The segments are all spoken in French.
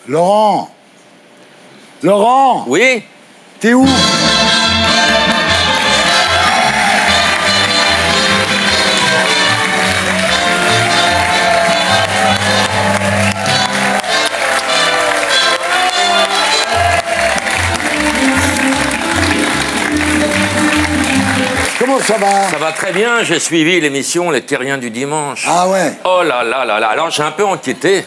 Laurent. Laurent. Oui. T'es où? Comment ça va? Ça va très bien, j'ai suivi l'émission Les Terriens du dimanche. Ah ouais? Oh là là là là. Alors j'ai un peu enquêté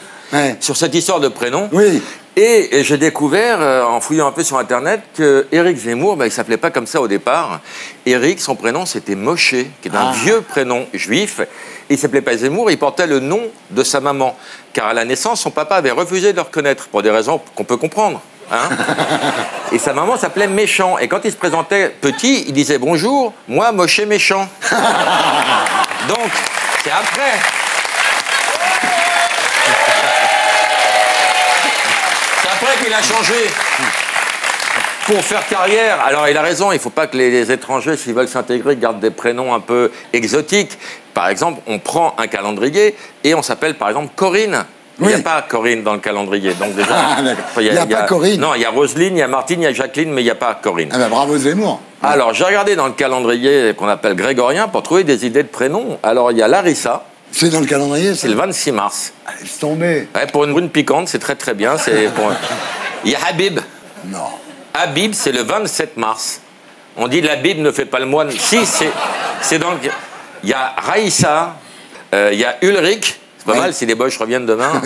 sur cette histoire de prénom. Oui. Et j'ai découvert, en fouillant un peu sur Internet, que Éric Zemmour, il s'appelait pas comme ça au départ. Éric, son prénom, c'était Moshe, qui est un vieux prénom juif. Et il s'appelait pas Zemmour, il portait le nom de sa maman. Car à la naissance, son papa avait refusé de le reconnaître, pour des raisons qu'on peut comprendre. Hein. Et sa maman s'appelait Méchant. Et quand il se présentait petit, il disait « Bonjour, moi, Moshe Méchant ». Donc, c'est après. C'est après qu'il a changé. Pour faire carrière, alors il a raison, il ne faut pas que les étrangers, s'ils veulent s'intégrer, gardent des prénoms un peu exotiques. Par exemple, on prend un calendrier et on s'appelle par exemple Corinne. Il n'y a pas Corinne dans le calendrier. Donc déjà, il n'y a pas Corinne. Non, il y a Roselyne, il y a Martine, il y a Jacqueline, mais il n'y a pas Corinne. Ah ben bravo Zemmour. Alors, j'ai regardé dans le calendrier qu'on appelle grégorien pour trouver des idées de prénoms. Alors, il y a Larissa. C'est dans le calendrier, ça? C'est le 26 mars. Allez, c'est tombé. Ouais, pour une brune piquante, c'est très très bien. Il y a Habib. Non. Habib, c'est le 27 mars. On dit l'Habib ne fait pas le moine. Si, c'est dans le... Il y a Raïssa, il y a Ulrich. C'est pas mal si les Boches reviennent demain.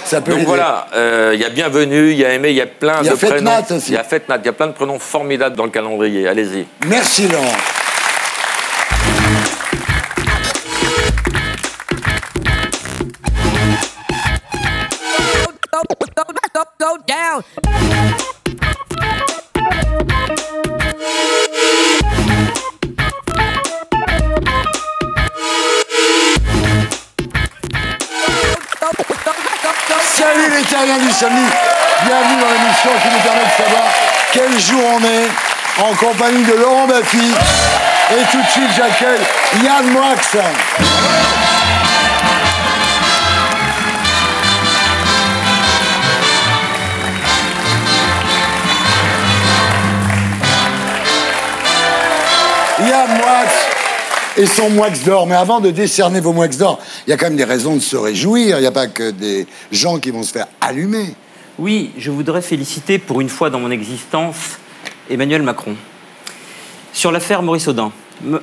Ça peut donc aider. voilà, il y a Bienvenue, il y a Aimé, il y a plein de prénoms. Il y a Fête-Nat aussi. Il y a Fête-Nat, il y a plein de prénoms formidables dans le calendrier. Allez-y. Merci Laurent. Go down. Salut les terriens du samedi. Bienvenue dans l'émission qui nous permet de savoir quel jour on est en compagnie de Laurent Baffy. Et tout de suite, j'accueille Yann Moix. Yann Moix et son Moix d'or. Mais avant de décerner vos Moix d'or, il y a quand même des raisons de se réjouir. Il n'y a pas que des gens qui vont se faire allumer. Oui, je voudrais féliciter pour une fois dans mon existence Emmanuel Macron. Sur l'affaire Maurice Audin,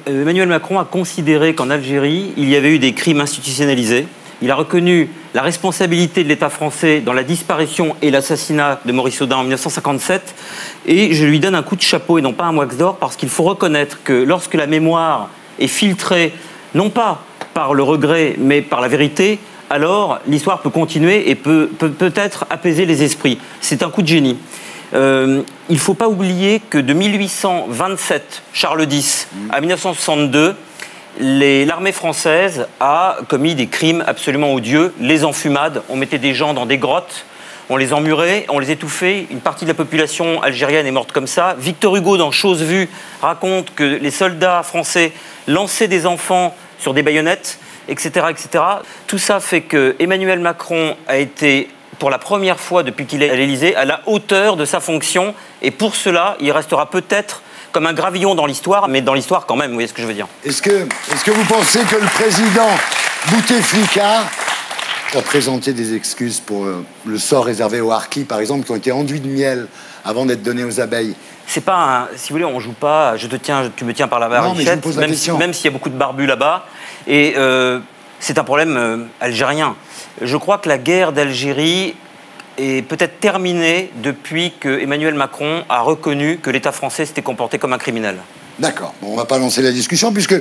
Emmanuel Macron a considéré qu'en Algérie, il y avait eu des crimes institutionnalisés. Il a reconnu la responsabilité de l'État français dans la disparition et l'assassinat de Maurice Audin en 1957. Et je lui donne un coup de chapeau et non pas un Moix d'or, parce qu'il faut reconnaître que lorsque la mémoire est filtrée, non pas par le regret, mais par la vérité, alors l'histoire peut continuer et peut-être apaiser les esprits. C'est un coup de génie. Il ne faut pas oublier que de 1827, Charles X, à 1962, l'armée française a commis des crimes absolument odieux. Les enfumades, on mettait des gens dans des grottes, on les emmurait, on les étouffait. Une partie de la population algérienne est morte comme ça. Victor Hugo, dans Chose vue, raconte que les soldats français lançaient des enfants sur des baïonnettes, etc., etc. Tout ça fait que Emmanuel Macron a été, pour la première fois depuis qu'il est à l'Élysée, à la hauteur de sa fonction. Et pour cela, il restera peut-être comme un gravillon dans l'histoire, mais dans l'histoire quand même, vous voyez ce que je veux dire. Est-ce que vous pensez que le président Bouteflika a présenté des excuses pour le sort réservé aux harkis, par exemple, qui ont été enduits de miel avant d'être donnés aux abeilles? C'est pas si vous voulez, on joue pas je te tiens, tu me tiens par la barbichette, même s'il y a beaucoup de barbus là-bas. Et c'est un problème algérien. Je crois que la guerre d'Algérie est peut-être terminée depuis que Emmanuel Macron a reconnu que l'État français s'était comporté comme un criminel. D'accord. Bon, on va pas lancer la discussion puisque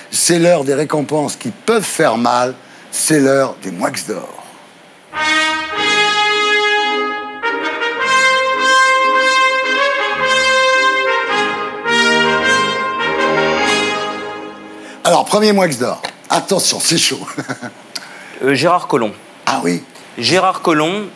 c'est l'heure des récompenses qui peuvent faire mal. C'est l'heure des Moix d'or. Alors, premier Moix d'or. Attention, c'est chaud. Gérard Collomb. Ah oui? Gérard Collomb,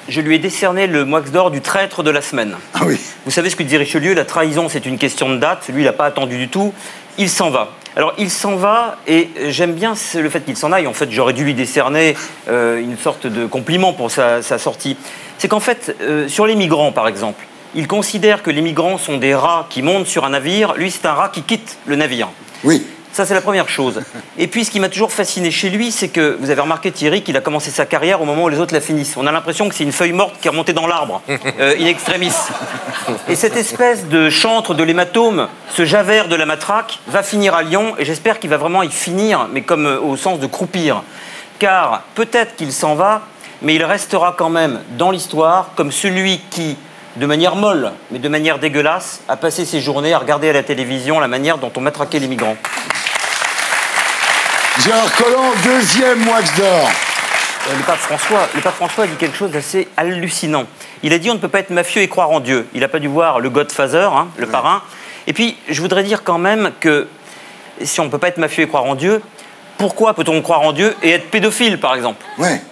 je lui ai décerné le Moix d'or du traître de la semaine. Ah oui. Vous savez ce que dit Richelieu, la trahison c'est une question de date. Lui, il n'a pas attendu du tout. Il s'en va. Alors, il s'en va, et j'aime bien le fait qu'il s'en aille. En fait, j'aurais dû lui décerner une sorte de compliment pour sa sortie. C'est qu'en fait, sur les migrants, par exemple, il considère que les migrants sont des rats qui montent sur un navire. Lui, c'est un rat qui quitte le navire. Oui. Ça, c'est la première chose. Et puis, ce qui m'a toujours fasciné chez lui, c'est que, vous avez remarqué, Thierry, qu'il a commencé sa carrière au moment où les autres la finissent. On a l'impression que c'est une feuille morte qui est remontée dans l'arbre, in extremis. Et cette espèce de chantre de l'hématome, ce Javert de la matraque, va finir à Lyon, et j'espère qu'il va vraiment y finir, mais comme au sens de croupir. Car peut-être qu'il s'en va, mais il restera quand même dans l'histoire comme celui qui, de manière molle, mais de manière dégueulasse, a passé ses journées à regarder à la télévision la manière dont on matraquait les migrants. Gérard Collomb, deuxième Wax d'or. Le pape François a dit quelque chose d'assez hallucinant. Il a dit on ne peut pas être mafieux et croire en Dieu. Il n'a pas dû voir le Godfather, hein, le parrain. Et puis, je voudrais dire quand même que si on ne peut pas être mafieux et croire en Dieu, pourquoi peut-on croire en Dieu et être pédophile, par exemple?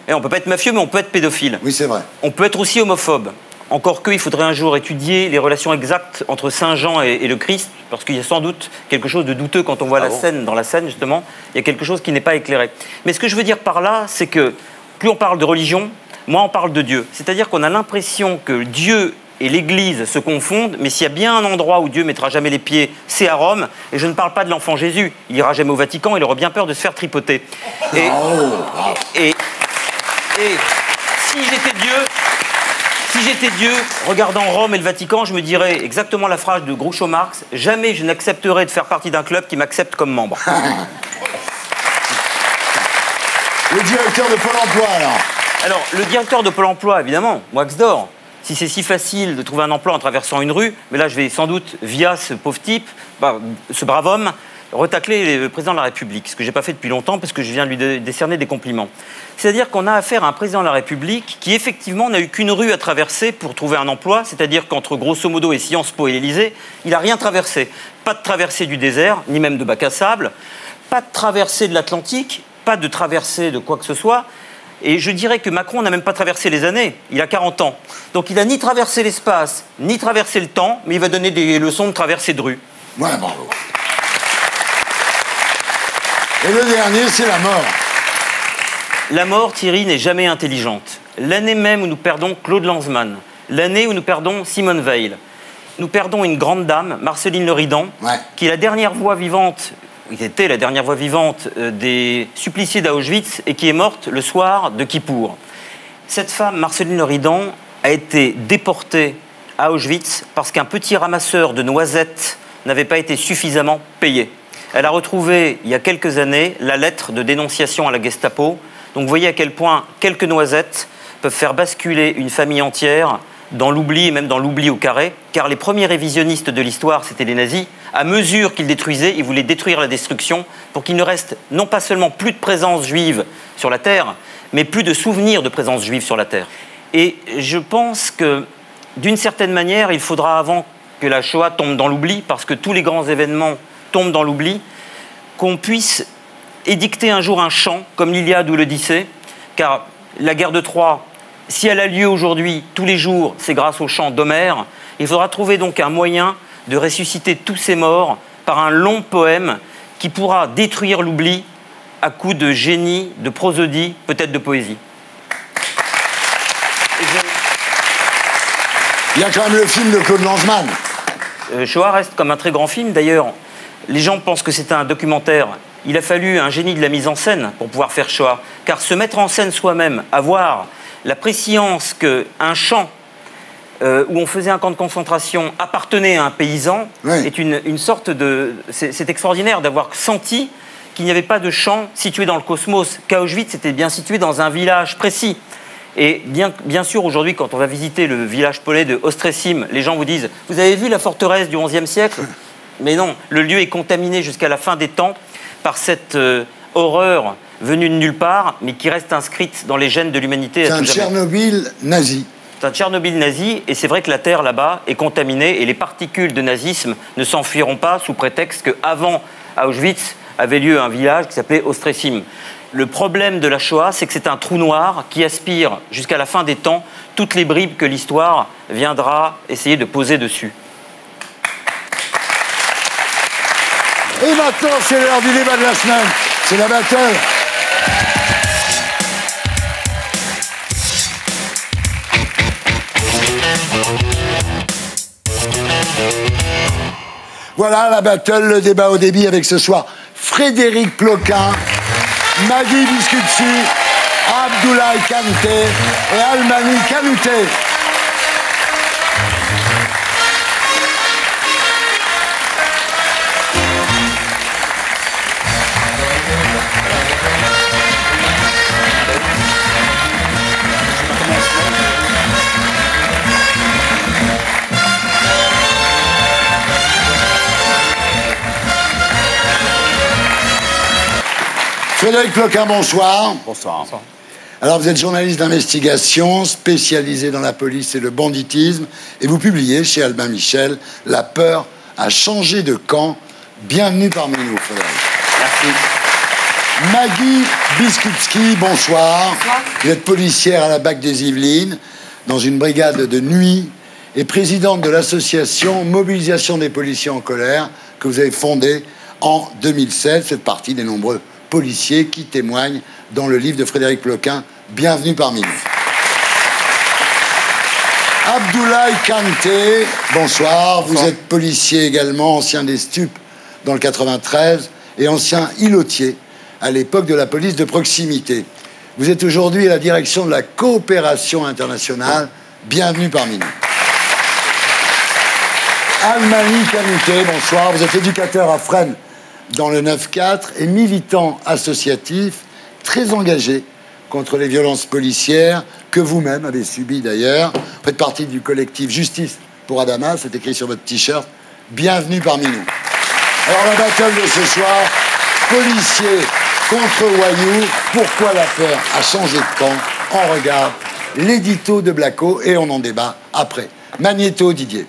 Et on ne peut pas être mafieux, mais on peut être pédophile. Oui, c'est vrai. On peut être aussi homophobe. Encore qu'il faudrait un jour étudier les relations exactes entre Saint Jean et le Christ, parce qu'il y a sans doute quelque chose de douteux quand on voit la scène. Dans la scène, justement, il y a quelque chose qui n'est pas éclairé. Mais ce que je veux dire par là, c'est que plus on parle de religion, moins on parle de Dieu. C'est-à-dire qu'on a l'impression que Dieu et l'Église se confondent, mais s'il y a bien un endroit où Dieu mettra jamais les pieds, c'est à Rome. Et je ne parle pas de l'enfant Jésus. Il ira jamais au Vatican, il aura bien peur de se faire tripoter. Et si j'étais Dieu, regardant Rome et le Vatican, je me dirais exactement la phrase de Groucho Marx: jamais je n'accepterai de faire partie d'un club qui m'accepte comme membre. Le directeur de Pôle emploi, Alors, le directeur de Pôle emploi, évidemment, Wax d'or. Si c'est si facile de trouver un emploi en traversant une rue, mais là, je vais sans doute, via ce pauvre type, ce brave homme, retacler le président de la République, ce que je n'ai pas fait depuis longtemps parce que je viens de lui décerner des compliments. C'est-à-dire qu'on a affaire à un président de la République qui, effectivement, n'a eu qu'une rue à traverser pour trouver un emploi, c'est-à-dire qu'entre grosso modo et Sciences Po et l'Élysée, il n'a rien traversé. Pas de traversée du désert, ni même de bac à sable, pas de traversée de l'Atlantique, pas de traversée de quoi que ce soit. Et je dirais que Macron n'a même pas traversé les années, il a 40 ans. Donc il n'a ni traversé l'espace, ni traversé le temps, mais il va donner des leçons de traversée de rue. Ouais, bravo. Et le dernier, c'est la mort. La mort, Thierry, n'est jamais intelligente. L'année même où nous perdons Claude Lanzmann, l'année où nous perdons Simone Veil, nous perdons une grande dame, Marceline Leridan, qui est la dernière voix vivante, il était la dernière voix vivante des suppliciés d'Auschwitz et qui est morte le soir de Kippour. Cette femme, Marceline Leridan, a été déportée à Auschwitz parce qu'un petit ramasseur de noisettes n'avait pas été suffisamment payé. Elle a retrouvé, il y a quelques années, la lettre de dénonciation à la Gestapo. Donc vous voyez à quel point quelques noisettes peuvent faire basculer une famille entière dans l'oubli, et même dans l'oubli au carré, car les premiers révisionnistes de l'histoire, c'était les nazis. À mesure qu'ils détruisaient, ils voulaient détruire la destruction pour qu'il ne reste non pas seulement plus de présence juive sur la terre, mais plus de souvenirs de présence juive sur la terre. Et je pense que, d'une certaine manière, il faudra, avant que la Shoah tombe dans l'oubli, parce que tous les grands événements tombent dans l'oubli, qu'on puisse édicter un jour un chant, comme l'Iliade ou l'Odyssée, car la guerre de Troie, si elle a lieu aujourd'hui, tous les jours, c'est grâce au chant d'Homère. Il faudra trouver donc un moyen de ressusciter tous ces morts par un long poème qui pourra détruire l'oubli à coups de génie, de prosodie, peut-être de poésie. Il y a quand même le film de Claude Lanzmann. Shoah reste comme un très grand film. D'ailleurs, les gens pensent que c'est un documentaire. Il a fallu un génie de la mise en scène pour pouvoir faire Shoah. Car se mettre en scène soi-même, avoir la préscience qu'un champ où on faisait un camp de concentration appartenait à un paysan est une sorte de... C'est extraordinaire d'avoir senti qu'il n'y avait pas de champ situé dans le cosmos, qu'à Auschwitz, c'était bien situé dans un village précis. Et bien sûr, aujourd'hui, quand on va visiter le village polonais de Ostrecim, les gens vous disent « Vous avez vu la forteresse du XIe siècle ?» Mais non, le lieu est contaminé jusqu'à la fin des temps par cette horreur venue de nulle part, mais qui reste inscrite dans les gènes de l'humanité. C'est un Tchernobyl nazi. C'est un Tchernobyl nazi, et c'est vrai que la terre là-bas est contaminée, et les particules de nazisme ne s'enfuiront pas sous prétexte qu'avant Auschwitz avait lieu un village qui s'appelait Ostrecim. Le problème de la Shoah, c'est que c'est un trou noir qui aspire jusqu'à la fin des temps toutes les bribes que l'histoire viendra essayer de poser dessus. Et maintenant, c'est l'heure du débat de la semaine. C'est la battle. Voilà la battle, le débat au débit avec ce soir Frédéric Ploquin, Maggie Biscuitsi, Abdoulaye Kanouté et Almani Kanouté. Frédéric Ploquin, bonsoir. Bonsoir. Alors, vous êtes journaliste d'investigation, spécialisé dans la police et le banditisme, et vous publiez chez Albin Michel « La peur a changé de camp ». Bienvenue parmi nous, Frédéric. Merci. Maggie Biskuitski, bonsoir. Bonsoir. Vous êtes policière à la BAC des Yvelines, dans une brigade de nuit, et présidente de l'association Mobilisation des policiers en colère, que vous avez fondée en 2007. Faites partie des nombreux policiers qui témoignent dans le livre de Frédéric Ploquin. Bienvenue parmi nous. Abdoulaye Kanouté, bonsoir. Vous êtes policier également, ancien des stupes dans le 93 et ancien îlotier à l'époque de la police de proximité. Vous êtes aujourd'hui à la direction de la coopération internationale. Bienvenue parmi nous. Almani Kanouté, bonsoir. Vous êtes éducateur à Fresnes dans le 9-4 et militant associatif très engagé contre les violences policières que vous-même avez subies d'ailleurs. Vous faites partie du collectif Justice pour Adama, c'est écrit sur votre t-shirt. Bienvenue parmi nous. Alors la battle de ce soir, policiers contre voyous, pourquoi la peur a changé de camp? On regarde l'édito de Blacko et on en débat après. Magnéto Didier.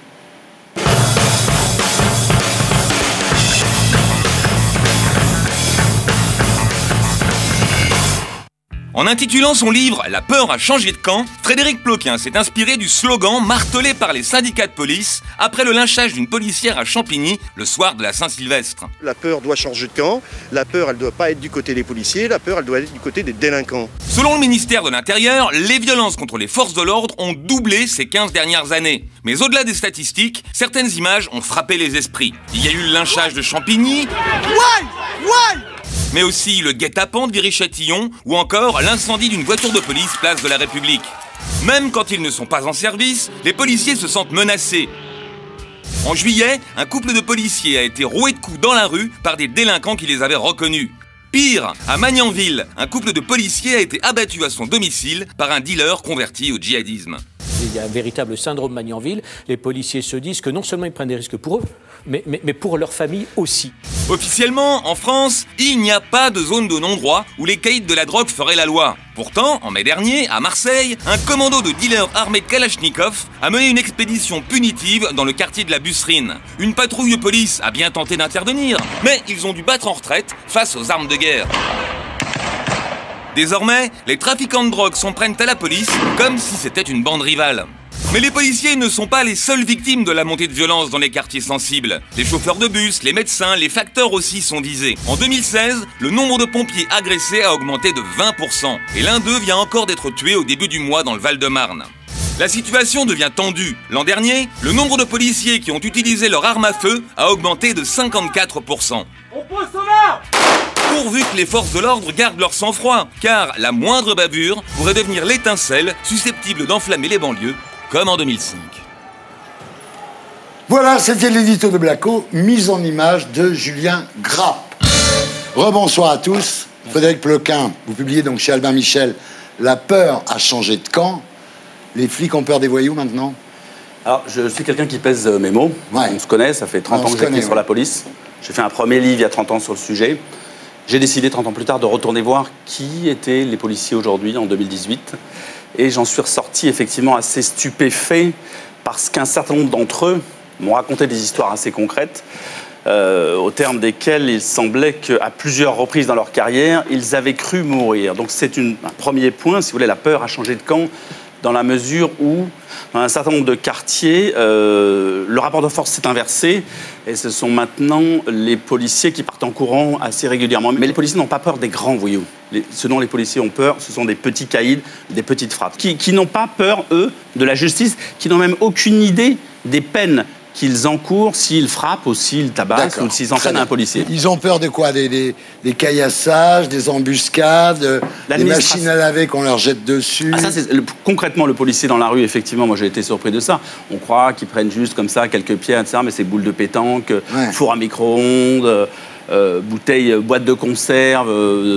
En intitulant son livre « La peur a changé de camp », Frédéric Ploquin s'est inspiré du slogan martelé par les syndicats de police après le lynchage d'une policière à Champigny le soir de la Saint-Sylvestre. La peur doit changer de camp, la peur elle ne doit pas être du côté des policiers, la peur elle doit être du côté des délinquants. Selon le ministère de l'Intérieur, les violences contre les forces de l'ordre ont doublé ces 15 dernières années. Mais au-delà des statistiques, certaines images ont frappé les esprits. Il y a eu le lynchage de Champigny, mais aussi le guet-apens de Viry-Châtillon ou encore l'incendie d'une voiture de police place de la République. Même quand ils ne sont pas en service, les policiers se sentent menacés. En juillet, un couple de policiers a été roué de coups dans la rue par des délinquants qui les avaient reconnus. Pire, à Magnanville, un couple de policiers a été abattu à son domicile par un dealer converti au djihadisme. Il y a un véritable syndrome Magnanville. Les policiers se disent que non seulement ils prennent des risques pour eux, mais pour leur famille aussi. Officiellement, en France, il n'y a pas de zone de non-droit où les caïds de la drogue feraient la loi. Pourtant, en mai dernier, à Marseille, un commando de dealers armés de Kalachnikov a mené une expédition punitive dans le quartier de la Busserine. Une patrouille de police a bien tenté d'intervenir, mais ils ont dû battre en retraite face aux armes de guerre. Désormais, les trafiquants de drogue s'en prennent à la police comme si c'était une bande rivale. Mais les policiers ne sont pas les seules victimes de la montée de violence dans les quartiers sensibles. Les chauffeurs de bus, les médecins, les facteurs aussi sont visés. En 2016, le nombre de pompiers agressés a augmenté de 20%. Et l'un d'eux vient encore d'être tué au début du mois dans le Val-de-Marne. La situation devient tendue. L'an dernier, le nombre de policiers qui ont utilisé leur arme à feu a augmenté de 54%. Pourvu que les forces de l'ordre gardent leur sang-froid, car la moindre bavure pourrait devenir l'étincelle susceptible d'enflammer les banlieues, comme en 2005. Voilà, c'était l'édito de Blacko, mise en image de Julien Grappe. Rebonsoir à tous. Frédéric Ploquin, vous publiez donc chez Albin Michel « La peur a changé de camp ». Les flics ont peur des voyous maintenant? Alors, je suis quelqu'un qui pèse mes mots. Ouais. On se connaît, ça fait 30 ans que j'écris sur la police. J'ai fait un premier livre il y a 30 ans sur le sujet. J'ai décidé 30 ans plus tard de retourner voir qui étaient les policiers aujourd'hui, en 2018. Et j'en suis ressorti effectivement assez stupéfait parce qu'un certain nombre d'entre eux m'ont raconté des histoires assez concrètes au terme desquelles il semblait qu'à plusieurs reprises dans leur carrière, ils avaient cru mourir. Donc c'est un premier point, si vous voulez, la peur a changé de camp. dans la mesure où, dans un certain nombre de quartiers, le rapport de force s'est inversé et ce sont maintenant les policiers qui partent en courant assez régulièrement. Mais les policiers n'ont pas peur des grands voyous. Ce dont les policiers ont peur, ce sont des petits caïds, des petites frappes, qui n'ont pas peur, eux, de la justice, qui n'ont même aucune idée des peines qu'ils encourent s'ils frappent ou s'ils tabassent ou s'ils entraînent un policier. Ils ont peur de quoi? Des caillassages, des embuscades, des machines à laver qu'on leur jette dessus? Concrètement, le policier dans la rue, effectivement, moi j'ai été surpris de ça. On croit qu'ils prennent juste comme ça quelques pierres, etc., mais c'est boules de pétanque, four à micro-ondes, boîte de conserve,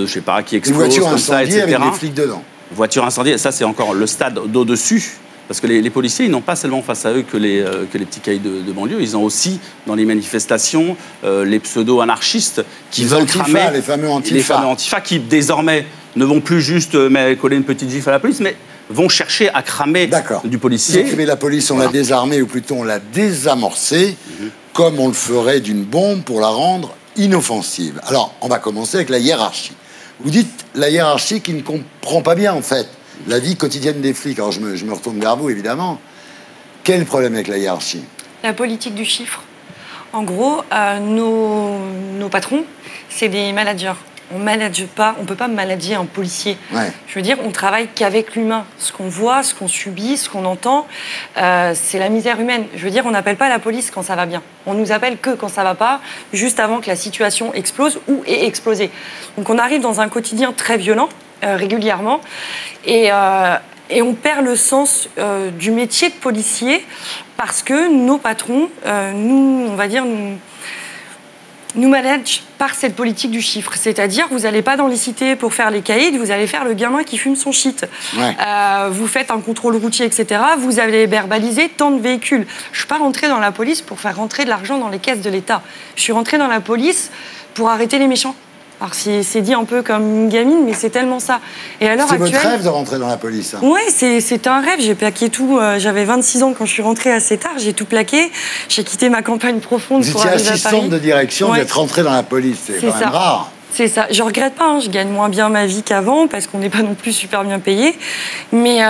je sais pas, qui explose comme ça, etc. Avec des flics dedans. Voiture incendie, ça c'est encore le stade d'au-dessus. Parce que les policiers, ils n'ont pas seulement face à eux que les petits caïds de banlieue, ils ont aussi, dans les manifestations, les pseudo-anarchistes qui veulent cramer... Les fameux antifa. Les fameux antifa qui, désormais, ne vont plus juste coller une petite gifle à la police, mais vont chercher à cramer du policier. Vous écrivez la police, on l'a désarmée, ou plutôt on l'a désamorcée, comme on le ferait d'une bombe pour la rendre inoffensive. Alors, on va commencer avec la hiérarchie. Vous dites la hiérarchie qui ne comprend pas bien, en fait, la vie quotidienne des flics. Alors je me retourne vers vous, évidemment. Quel est le problème avec la hiérarchie? La politique du chiffre. En gros, nos patrons, c'est des managers. On manage pas, on peut pas manager un policier. Je veux dire, on travaille qu'avec l'humain. Ce qu'on voit, ce qu'on subit, ce qu'on entend, c'est la misère humaine. Je veux dire, on n'appelle pas la police quand ça va bien. On nous appelle que quand ça va pas, juste avant que la situation explose ou ait explosé. Donc on arrive dans un quotidien très violent, régulièrement, et on perd le sens du métier de policier parce que nos patrons, on va dire, nous managent par cette politique du chiffre. C'est-à-dire, vous n'allez pas dans les cités pour faire les caïds, vous allez faire le gamin qui fume son shit. Vous faites un contrôle routier, etc. Vous allez verbaliser tant de véhicules. Je ne suis pas rentrée dans la police pour faire rentrer de l'argent dans les caisses de l'État. Je suis rentrée dans la police pour arrêter les méchants. Alors c'est dit un peu comme une gamine, mais c'est tellement ça. Et à l'heure actuelle... C'est votre rêve de rentrer dans la police, hein? Oui, c'était un rêve. J'ai plaqué tout. J'avais 26 ans quand je suis rentrée assez tard. J'ai tout plaqué. J'ai quitté ma campagne profonde pour arriver à Paris. Vous étiez assistante de direction, vous êtes rentrée dans la police. C'est quand même rare. C'est ça. Je regrette pas. Je gagne moins bien ma vie qu'avant parce qu'on n'est pas non plus super bien payé. Mais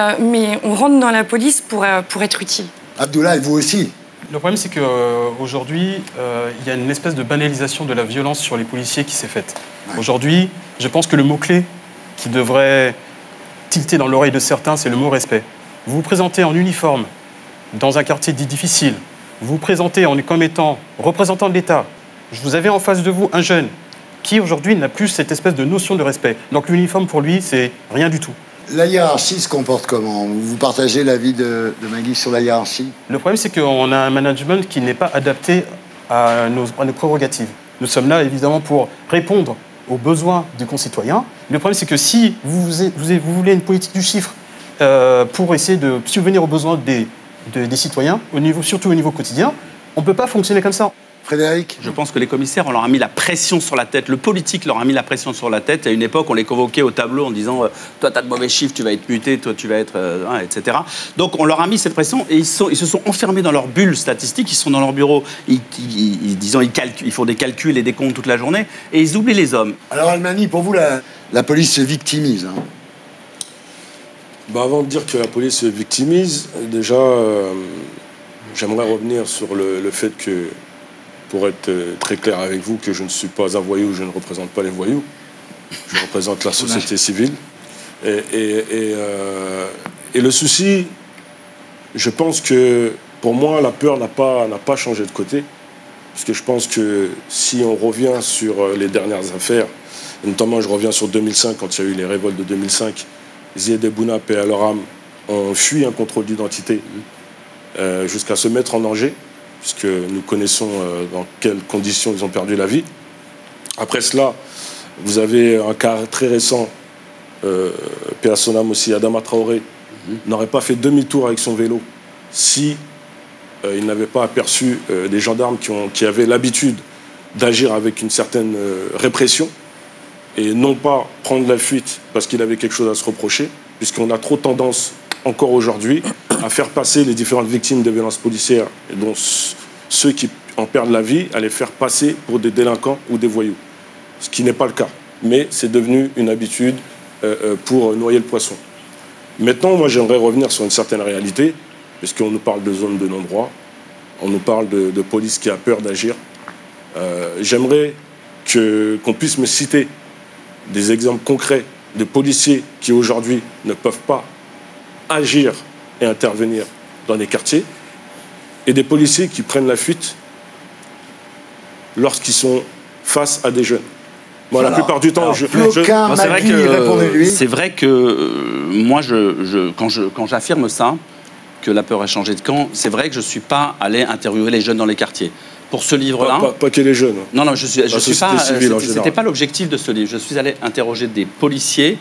on rentre dans la police pour être utile. Abdoulaye, vous aussi? Le problème, c'est qu'aujourd'hui, il y a une espèce de banalisation de la violence sur les policiers qui s'est faite. Aujourd'hui, je pense que le mot-clé qui devrait tilter dans l'oreille de certains, c'est le mot respect. Vous vous présentez en uniforme dans un quartier dit difficile, vous vous présentez comme étant représentant de l'État. Vous avez en face de vous un jeune qui, aujourd'hui, n'a plus cette espèce de notion de respect. Donc l'uniforme, pour lui, c'est rien du tout. La hiérarchie se comporte comment? Vous partagez l'avis de Maggie sur la hiérarchie? Le problème, c'est qu'on a un management qui n'est pas adapté à nos prérogatives. Nous sommes là, évidemment, pour répondre aux besoins des concitoyens. Le problème, c'est que si vous voulez une politique du chiffre pour essayer de subvenir aux besoins des citoyens, surtout au niveau quotidien, on ne peut pas fonctionner comme ça. Frédéric? Je pense que les commissaires, on leur a mis la pression sur la tête. Le politique leur a mis la pression sur la tête. À une époque, on les convoquait au tableau en disant toi, tu as de mauvais chiffres, tu vas être muté, toi, tu vas être... etc. Donc, on leur a mis cette pression et ils se sont enfermés dans leur bulle statistique. Ils sont dans leur bureau, ils font des calculs et des comptes toute la journée et ils oublient les hommes. Alors, Almani, pour vous, la police se victimise, hein? Avant de dire que la police se victimise, déjà, j'aimerais revenir sur le fait que, pour être très clair avec vous, que je ne suis pas un voyou, je ne représente pas les voyous. Je représente la société civile. Et le souci, je pense que, pour moi, la peur n'a pas changé de côté. Parce que je pense que si on revient sur les dernières affaires, et notamment je reviens sur 2005, quand il y a eu les révoltes de 2005, Zied Bouna, paix à leur âme, ont fui un contrôle d'identité jusqu'à se mettre en danger, puisque nous connaissons dans quelles conditions ils ont perdu la vie. Après cela, vous avez un cas très récent, paix à son âme aussi, Adama Traoré, n'aurait pas fait demi-tour avec son vélo si il n'avait pas aperçu des gendarmes qui avaient l'habitude d'agir avec une certaine répression et non pas prendre la fuite parce qu'il avait quelque chose à se reprocher, puisqu'on a trop tendance, encore aujourd'hui, à faire passer les différentes victimes de violences policières, et dont ceux qui en perdent la vie, à les faire passer pour des délinquants ou des voyous. Ce qui n'est pas le cas. Mais c'est devenu une habitude pour noyer le poisson. Maintenant, moi, j'aimerais revenir sur une certaine réalité, puisqu'on nous parle de zone de non-droit, on nous parle de police qui a peur d'agir. J'aimerais qu'on puisse me citer des exemples concrets de policiers qui, aujourd'hui, ne peuvent pas agir et intervenir dans des quartiers, et des policiers qui prennent la fuite lorsqu'ils sont face à des jeunes. Bon, la plupart du temps, c'est vrai que moi, quand j'affirme ça, que la peur a changé de camp, c'est vrai que je ne suis pas allé interviewer les jeunes dans les quartiers. Pour ce livre-là... Pas que les jeunes. Non, je suis pas... C'était pas l'objectif de ce livre. Je suis allé interroger des policiers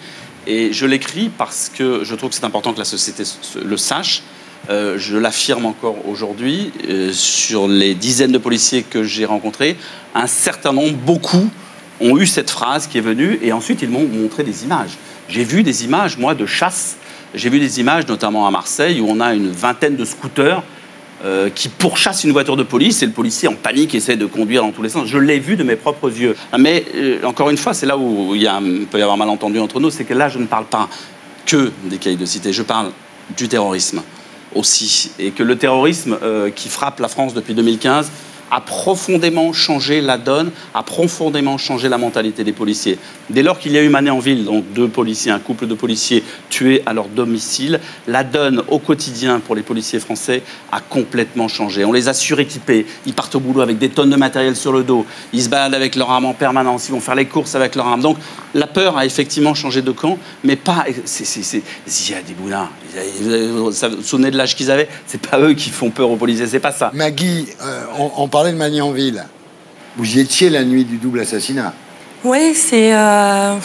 et je l'écris parce que je trouve que c'est important que la société le sache. Je l'affirme encore aujourd'hui, sur les dizaines de policiers que j'ai rencontrés, un certain nombre, beaucoup, ont eu cette phrase qui est venue et ensuite ils m'ont montré des images. J'ai vu des images, moi, de chasse. J'ai vu des images, notamment à Marseille, où on a une vingtaine de scooters qui pourchassent une voiture de police et le policier en panique essaie de conduire dans tous les sens. Je l'ai vu de mes propres yeux. Mais encore une fois, c'est là où il peut y avoir malentendu entre nous, c'est que là, je ne parle pas que des caïds de cité, je parle du terrorisme aussi. Et que le terrorisme qui frappe la France depuis 2015 a profondément changé la donne, a profondément changé la mentalité des policiers. Dès lors qu'il y a eu Manéanville, donc deux policiers, un couple de policiers tués à leur domicile, la donne au quotidien pour les policiers français a complètement changé. On les a suréquipés, ils partent au boulot avec des tonnes de matériel sur le dos, ils se baladent avec leur arme en permanence, ils vont faire les courses avec leur arme. Donc la peur a effectivement changé de camp, mais pas... Ziad Bouna, vous vous souvenez de l'âge qu'ils avaient? C'est pas eux qui font peur aux policiers, c'est pas ça. Maggie, on parlait de Magnanville. Vous y étiez la nuit du double assassinat. Oui, c'est un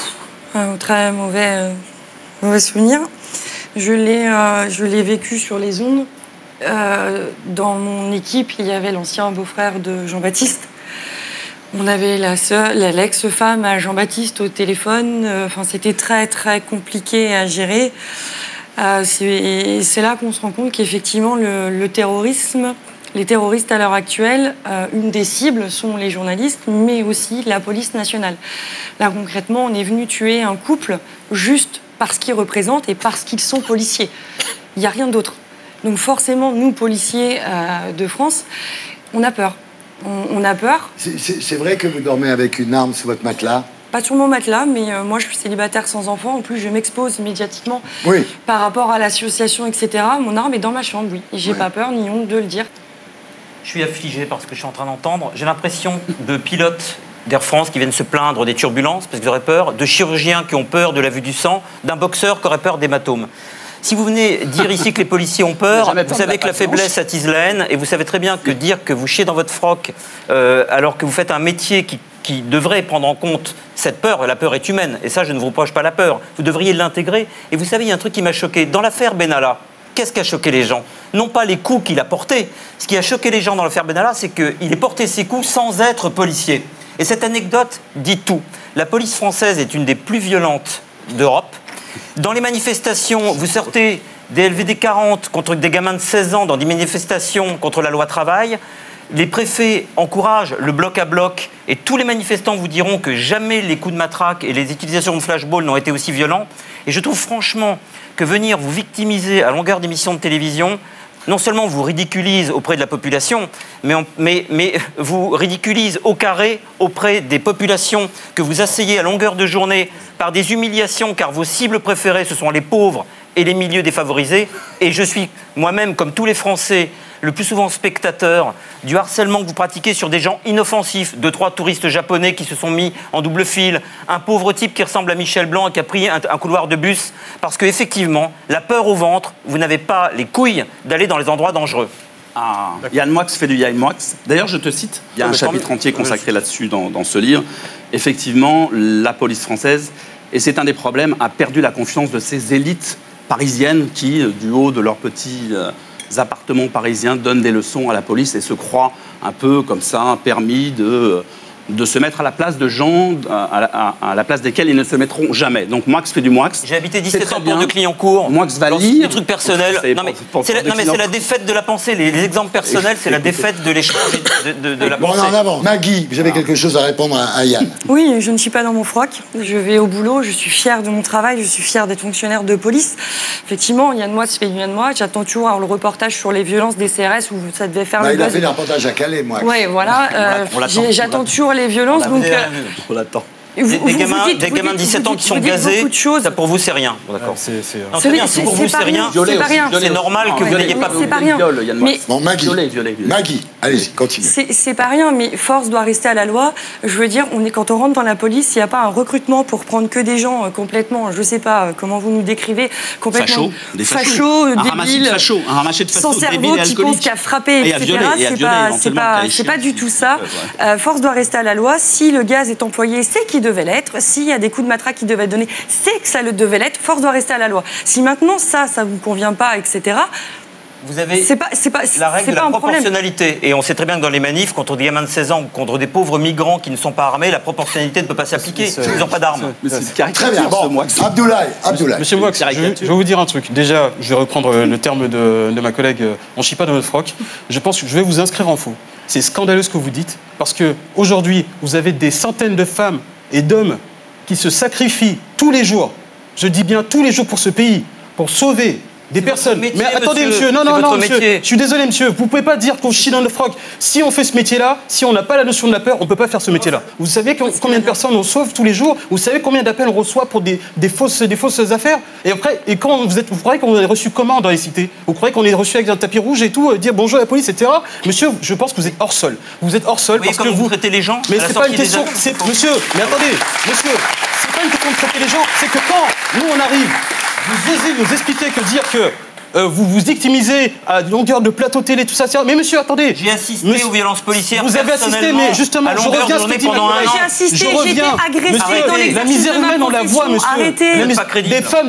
très mauvais souvenir. Je l'ai vécu sur les ondes. Dans mon équipe, il y avait l'ancien beau-frère de Jean-Baptiste. On avait l'ex-femme à Jean-Baptiste au téléphone. Enfin, c'était très, très compliqué à gérer. C'est là qu'on se rend compte qu'effectivement, le terrorisme... Les terroristes à l'heure actuelle, une des cibles sont les journalistes, mais aussi la police nationale. Là, concrètement, on est venu tuer un couple juste parce qu'ils représentent et parce qu'ils sont policiers. Il n'y a rien d'autre. Donc forcément, nous, policiers de France, on a peur. On a peur. C'est vrai que vous dormez avec une arme sous votre matelas? Pas sur mon matelas, mais moi, je suis célibataire sans enfant. En plus, je m'expose médiatiquement par rapport à l'association, etc. Mon arme est dans ma chambre, oui. Et j'ai pas peur ni honte de le dire. Je suis affligé par ce que je suis en train d'entendre. J'ai l'impression de pilotes d'Air France qui viennent se plaindre des turbulences parce qu'ils auraient peur, de chirurgiens qui ont peur de la vue du sang, d'un boxeur qui aurait peur d'hématomes. Si vous venez dire ici que les policiers ont peur, vous savez que la faiblesse attise la haine et vous savez très bien que dire que vous chiez dans votre froc alors que vous faites un métier qui devrait prendre en compte cette peur, la peur est humaine et ça je ne vous reproche pas la peur, vous devriez l'intégrer. Et vous savez, il y a un truc qui m'a choqué. Dans l'affaire Benalla, qu'est-ce qui a choqué les gens? Non pas les coups qu'il a portés. Ce qui a choqué les gens dans l'affaire Benalla, c'est qu'il ait porté ses coups sans être policier. Et cette anecdote dit tout. La police française est une des plus violentes d'Europe. Dans les manifestations, vous sortez des LVD 40 contre des gamins de 16 ans dans des manifestations contre la loi travail. Les préfets encouragent le bloc à bloc et tous les manifestants vous diront que jamais les coups de matraque et les utilisations de flashball n'ont été aussi violents. Et je trouve franchement que venir vous victimiser à longueur d'émissions de télévision, non seulement vous ridiculise auprès de la population, mais vous ridiculise au carré auprès des populations que vous asseyez à longueur de journée par des humiliations, car vos cibles préférées, ce sont les pauvres et les milieux défavorisés. Et je suis moi-même, comme tous les Français, le plus souvent spectateur du harcèlement que vous pratiquez sur des gens inoffensifs, 2-3 touristes japonais qui se sont mis en double fil, un pauvre type qui ressemble à Michel Blanc et qui a pris un couloir de bus, parce qu'effectivement, la peur au ventre, vous n'avez pas les couilles d'aller dans les endroits dangereux. Ah, Yann Moix fait du Yann Moix. D'ailleurs, je te cite, il y a un chapitre entier consacré là-dessus dans ce livre. Effectivement, la police française, et c'est un des problèmes, a perdu la confiance de ces élites parisiennes qui, du haut de leurs petits... appartements parisiens donnent des leçons à la police et se croient un peu comme ça permis de de se mettre à la place de gens à la place desquels ils ne se mettront jamais. Donc Moix fait du Moix. J'ai habité 17 ans de Clignancourt. Moix va lire. Des trucs personnels. Non mais c'est la défaite de la pensée. Les exemples personnels, c'est la défaite de l'échange de la pensée. Bon, en avant. Maggie, vous avez quelque chose à répondre à Yann? Oui, je ne suis pas dans mon froc. Je vais au boulot, je suis fière de mon travail, je suis fière d'être fonctionnaire de police. Effectivement, Yann Moix fait Yann Moix. J'attends toujours le reportage sur les violences des CRS où ça devait faire le Il a buzz. fait des reportages à Calais, moi. Oui, voilà. J'attends toujours les violences. Donc, on l'attend. Des gamins de 17 ans qui sont gazés, ça pour vous c'est rien. D'accord. Pour vous c'est rien. C'est normal que vous n'ayez pas. C'est pas rien. Bon, Maggie, allez-y, continue. C'est pas rien, mais force doit rester à la loi. Je veux dire, quand on rentre dans la police, s'il n'y a pas un recrutement pour prendre que des gens complètement, je sais pas comment vous nous décrivez, complètement fachos, débiles, un ramassé de fachos, sans cerveau, qui pense qu'à frapper, etc. C'est pas du tout ça. Force doit rester à la loi. Si le gaz est employé, c'est qu'il devait l'être. S'il y a des coups de matraque qui devaient être donnés, c'est que ça le devait l'être. Force doit rester à la loi. Si maintenant ça vous convient pas, etc. Vous avez la règle de la proportionnalité. Et on sait très bien que dans les manifs, contre des gamins de 16 ans ou contre des pauvres migrants qui ne sont pas armés, la proportionnalité ne peut pas s'appliquer. Ils n'ont pas d'armes. Très bien. Bon, Abdoulaye. Monsieur Moix, je vais vous dire un truc. Déjà, je vais reprendre le terme de ma collègue, on ne chie pas dans notre froc. Je pense que je vais vous inscrire en faux. C'est scandaleux ce que vous dites, parce qu'aujourd'hui, vous avez des centaines de femmes et d'hommes qui se sacrifient tous les jours, je dis bien tous les jours pour ce pays, pour sauver des personnes. Métier, mais attendez, monsieur, non, monsieur, je suis désolé, monsieur, vous pouvez pas dire qu'on chie dans le froc. Si on fait ce métier-là, si on n'a pas la notion de la peur, on peut pas faire ce métier-là. Vous savez combien de personnes on sauve tous les jours? Vous savez combien d'appels on reçoit pour des fausses affaires? Et quand vous croyez qu'on est reçu comment dans les cités? Vous croyez qu'on est reçu avec un tapis rouge et tout, dire bonjour à la police, etc. Monsieur, je pense que vous êtes hors sol. Vous êtes hors sol parce que vous traitez les gens. Mais c'est pas une question. Monsieur, mais attendez, monsieur, c'est pas une question de traiter les gens. C'est que quand nous on arrive, vous osez nous expliquer que dire que vous vous victimisez à longueur de plateau télé, tout ça. Mais monsieur, attendez. J'ai assisté aux violences policières. Vous avez assisté, mais justement, je reviens à ce que dit pendant un an. J'ai assisté, j'ai été agressée dans les la misère humaine, on la voit, monsieur. Arrêtez. Des femmes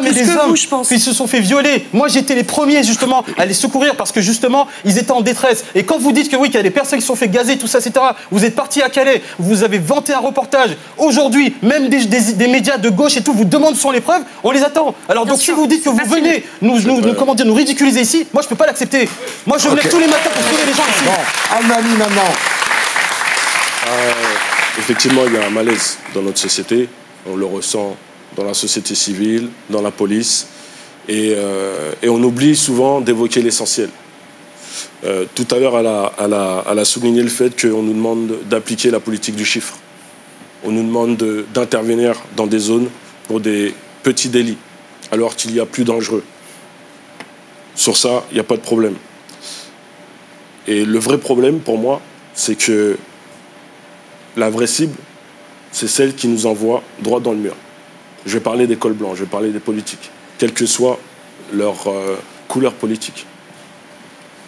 et des hommes qui se sont fait violer. Moi, j'étais les premiers, justement, à les secourir parce que, justement, ils étaient en détresse. Et quand vous dites que oui, qu'il y a des personnes qui se sont fait gazer, tout ça, etc., vous êtes partis à Calais, vous avez vanté un reportage. Aujourd'hui, même des médias de gauche et tout vous demandent sur les preuves, on les attend. Alors, donc, si vous dites que vous venez nous ridiculiser ici, moi je peux pas l'accepter. Moi je me lève tous les matins pour sauver les gens ici. Bon, Almami maintenant. Effectivement, il y a un malaise dans notre société. On le ressent dans la société civile, dans la police. Et on oublie souvent d'évoquer l'essentiel. Tout à l'heure, elle a souligné le fait qu'on nous demande d'appliquer la politique du chiffre. On nous demande d'intervenir dans des zones pour des petits délits, alors qu'il y a plus dangereux. Sur ça, il n'y a pas de problème. Et le vrai problème, pour moi, c'est que la vraie cible, c'est celle qui nous envoie droit dans le mur. Je vais parler des cols blancs, je vais parler des politiques, quelle que soit leur couleur politique.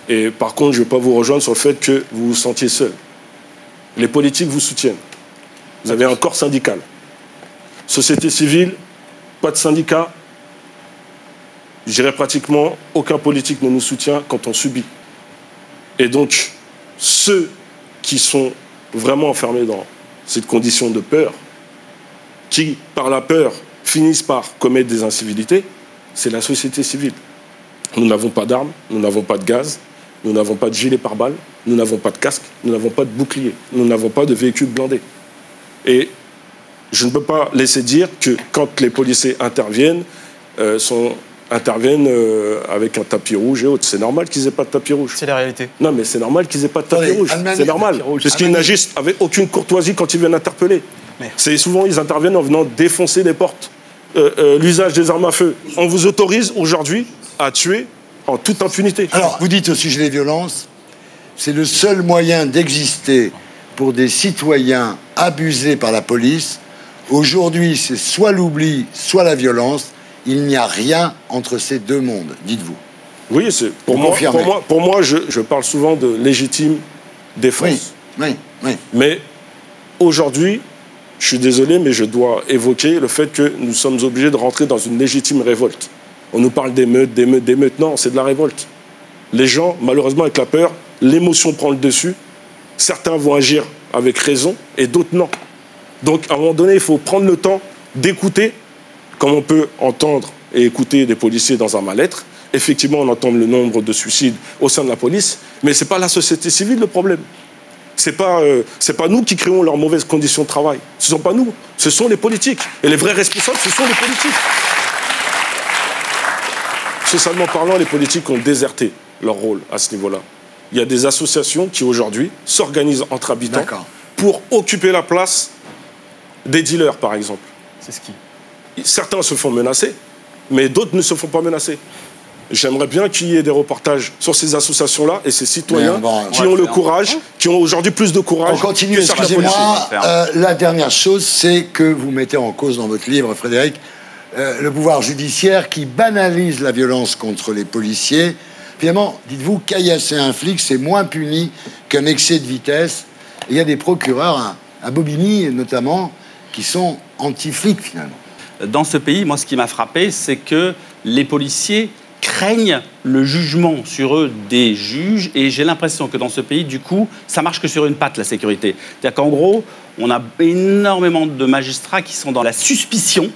Et par contre, je ne vais pas vous rejoindre sur le fait que vous vous sentiez seul. Les politiques vous soutiennent. Vous avez un corps syndical. Société civile, pas de syndicat. Je dirais pratiquement aucun politique ne nous soutient quand on subit. Et donc, ceux qui sont vraiment enfermés dans cette condition de peur, qui, par la peur, finissent par commettre des incivilités, c'est la société civile. Nous n'avons pas d'armes, nous n'avons pas de gaz, nous n'avons pas de gilet pare-balles, nous n'avons pas de casque, nous n'avons pas de bouclier, nous n'avons pas de véhicules blindés. Et je ne peux pas laisser dire que quand les policiers interviennent, interviennent avec un tapis rouge et autres. C'est normal qu'ils n'aient pas de tapis rouge. C'est la réalité. Non, mais c'est normal qu'ils n'aient pas de tapis rouge. C'est normal. Parce qu'ils n'agissent avec aucune courtoisie quand ils viennent interpeller. C'est souvent, ils interviennent en venant défoncer des portes. L'usage des armes à feu. On vous autorise aujourd'hui à tuer en toute impunité. Alors, vous dites au sujet des violences, c'est le seul moyen d'exister pour des citoyens abusés par la police. Aujourd'hui, c'est soit l'oubli, soit la violence. Il n'y a rien entre ces deux mondes, dites-vous. Oui, pour moi, je parle souvent de légitime défense. Oui. Mais aujourd'hui, je suis désolé, mais je dois évoquer le fait que nous sommes obligés de rentrer dans une légitime révolte. On nous parle d'émeutes. Non, c'est de la révolte. Les gens, malheureusement, avec la peur, l'émotion prend le dessus. Certains vont agir avec raison et d'autres non. Donc, à un moment donné, il faut prendre le temps d'écouter, comme on peut entendre et écouter des policiers dans un mal-être. Effectivement, on entend le nombre de suicides au sein de la police, mais ce n'est pas la société civile le problème. Ce n'est pas nous qui créons leurs mauvaises conditions de travail. Ce ne sont pas nous, ce sont les politiques. Et les vrais responsables, ce sont les politiques. Socialement parlant, les politiques ont déserté leur rôle à ce niveau-là. Il y a des associations qui, aujourd'hui, s'organisent entre habitants pour occuper la place des dealers, par exemple. C'est ce qui... Certains se font menacer, mais d'autres ne se font pas menacer. J'aimerais bien qu'il y ait des reportages sur ces associations-là et ces citoyens qui ont le courage, qui ont aujourd'hui plus de courage. On continue, excusez-moi. La dernière chose, c'est que vous mettez en cause dans votre livre, Frédéric, le pouvoir judiciaire qui banalise la violence contre les policiers. Finalement, dites-vous, caillasser un flic, c'est moins puni qu'un excès de vitesse. Et il y a des procureurs, à Bobigny notamment, qui sont anti-flics finalement. Dans ce pays, moi, ce qui m'a frappé, c'est que les policiers craignent le jugement sur eux des juges, et j'ai l'impression que dans ce pays, du coup, ça marche que sur une patte, la sécurité. C'est-à-dire qu'en gros, on a énormément de magistrats qui sont dans la suspicion,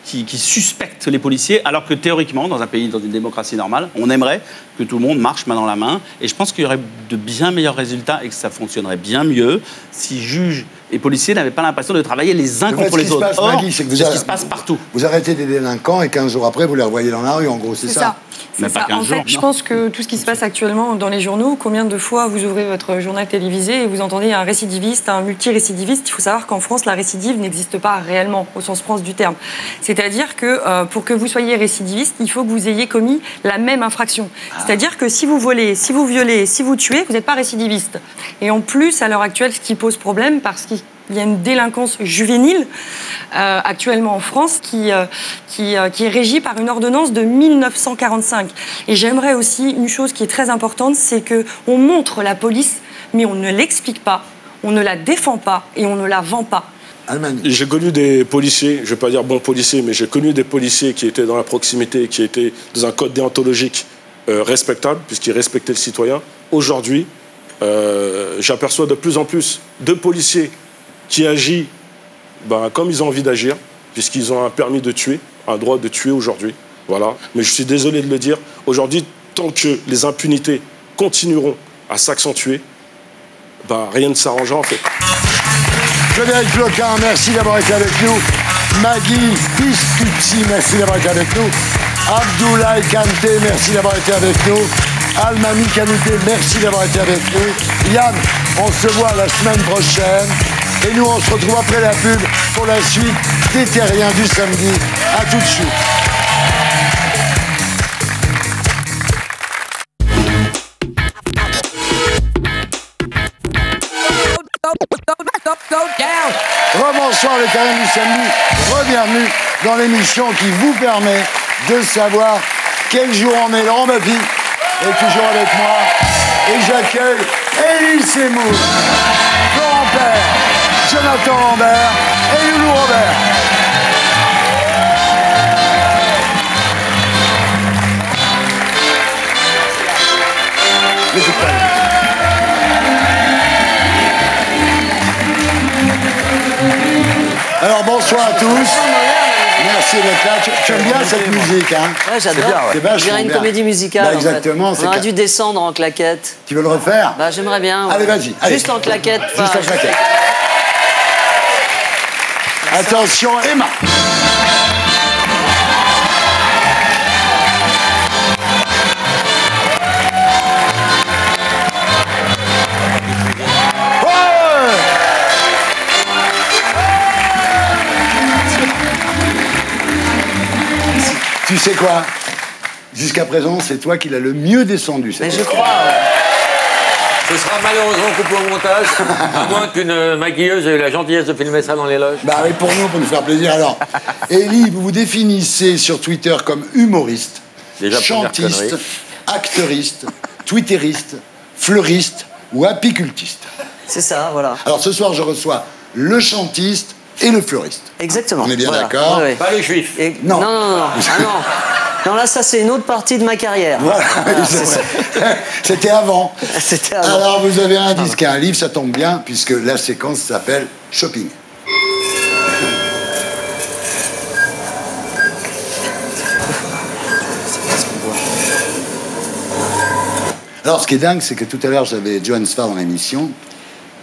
qui suspectent les policiers, alors que théoriquement, dans un pays, dans une démocratie normale, on aimerait que tout le monde marche main dans la main. Et je pense qu'il y aurait de bien meilleurs résultats et que ça fonctionnerait bien mieux si juges et policiers n'avaient pas l'impression de travailler les uns contre les autres. Or, c'est ce qui se passe partout. Vous arrêtez des délinquants et 15 jours après, vous les revoyez dans la rue, en gros, c'est ça. C'est ça. En fait, je pense que tout ce qui se passe actuellement dans les journaux, combien de fois vous ouvrez votre journal télévisé et vous entendez un récidiviste, un multirécidiviste, il faut savoir qu'en France, la récidive n'existe pas réellement, au sens France du terme. C'est-à-dire que pour que vous soyez récidiviste, il faut que vous ayez commis la même infraction. C'est-à-dire que si vous volez, si vous violez, si vous tuez, vous n'êtes pas récidiviste. Et en plus, à l'heure actuelle, ce qui pose problème, parce qu'il y a une délinquance juvénile actuellement en France qui est régie par une ordonnance de 1945. Et j'aimerais aussi une chose qui est très importante, c'est qu'on montre la police, mais on ne l'explique pas, on ne la défend pas et on ne la vend pas. J'ai connu des policiers, je ne vais pas dire bons policiers, mais j'ai connu des policiers qui étaient dans la proximité, qui étaient dans un code déontologique respectable, puisqu'ils respectaient le citoyen. Aujourd'hui, j'aperçois de plus en plus de policiers qui agissent comme ils ont envie d'agir, puisqu'ils ont un permis de tuer, un droit de tuer aujourd'hui. Voilà. Mais je suis désolé de le dire, aujourd'hui, tant que les impunités continueront à s'accentuer, rien ne s'arrangera en fait. Frédéric Floquin, merci d'avoir été avec nous. Maggie Piscuzzi, merci d'avoir été avec nous. Abdoulaye Kanté, merci d'avoir été avec nous. Almami Kanouté, merci d'avoir été avec nous. Yann, on se voit la semaine prochaine. Et nous, on se retrouve après la pub pour la suite des Terriens du samedi. À tout de suite. Rebonsoir les Terriens du samedi. Re-bienvenue dans l'émission qui vous permet de savoir quel jour on est. Laurent Baffy est toujours avec moi. Et j'accueille Elie Semour, Florent Père, Jonathan Lambert et Loulou Robert. Alors bonsoir à tous. Merci d'être là. Tu aimes bien cette musique, hein? Ouais, j'adore. Je dirais une comédie musicale. Exactement. En fait. On aurait dû descendre en claquette. Tu veux le refaire? J'aimerais bien. Ouais. Allez, vas-y. Juste en claquette. Juste en claquette. Attention, Emma. Tu sais quoi? Jusqu'à présent, c'est toi qui l'as le mieux descendu. Mais je crois. Ce sera malheureusement coupé au montage, à moins qu'une maquilleuse ait eu la gentillesse de filmer ça dans les loges. Oui, pour nous faire plaisir. Alors, Elie, vous vous définissez sur Twitter comme humoriste, chantiste, acteuriste, twitteriste, fleuriste ou apicultiste. C'est ça, voilà. Alors ce soir, je reçois le chantiste et le fleuriste. Exactement. On est bien d'accord? Ouais. Pas les juifs. Non. Non. Ah non. Non, là, ça, c'est une autre partie de ma carrière. Voilà, c'était avant. C'était avant. Alors, vous avez un disque et un livre, ça tombe bien, puisque la séquence s'appelle Shopping. Alors, ce qui est dingue, c'est que tout à l'heure, j'avais Johan Sfar dans l'émission,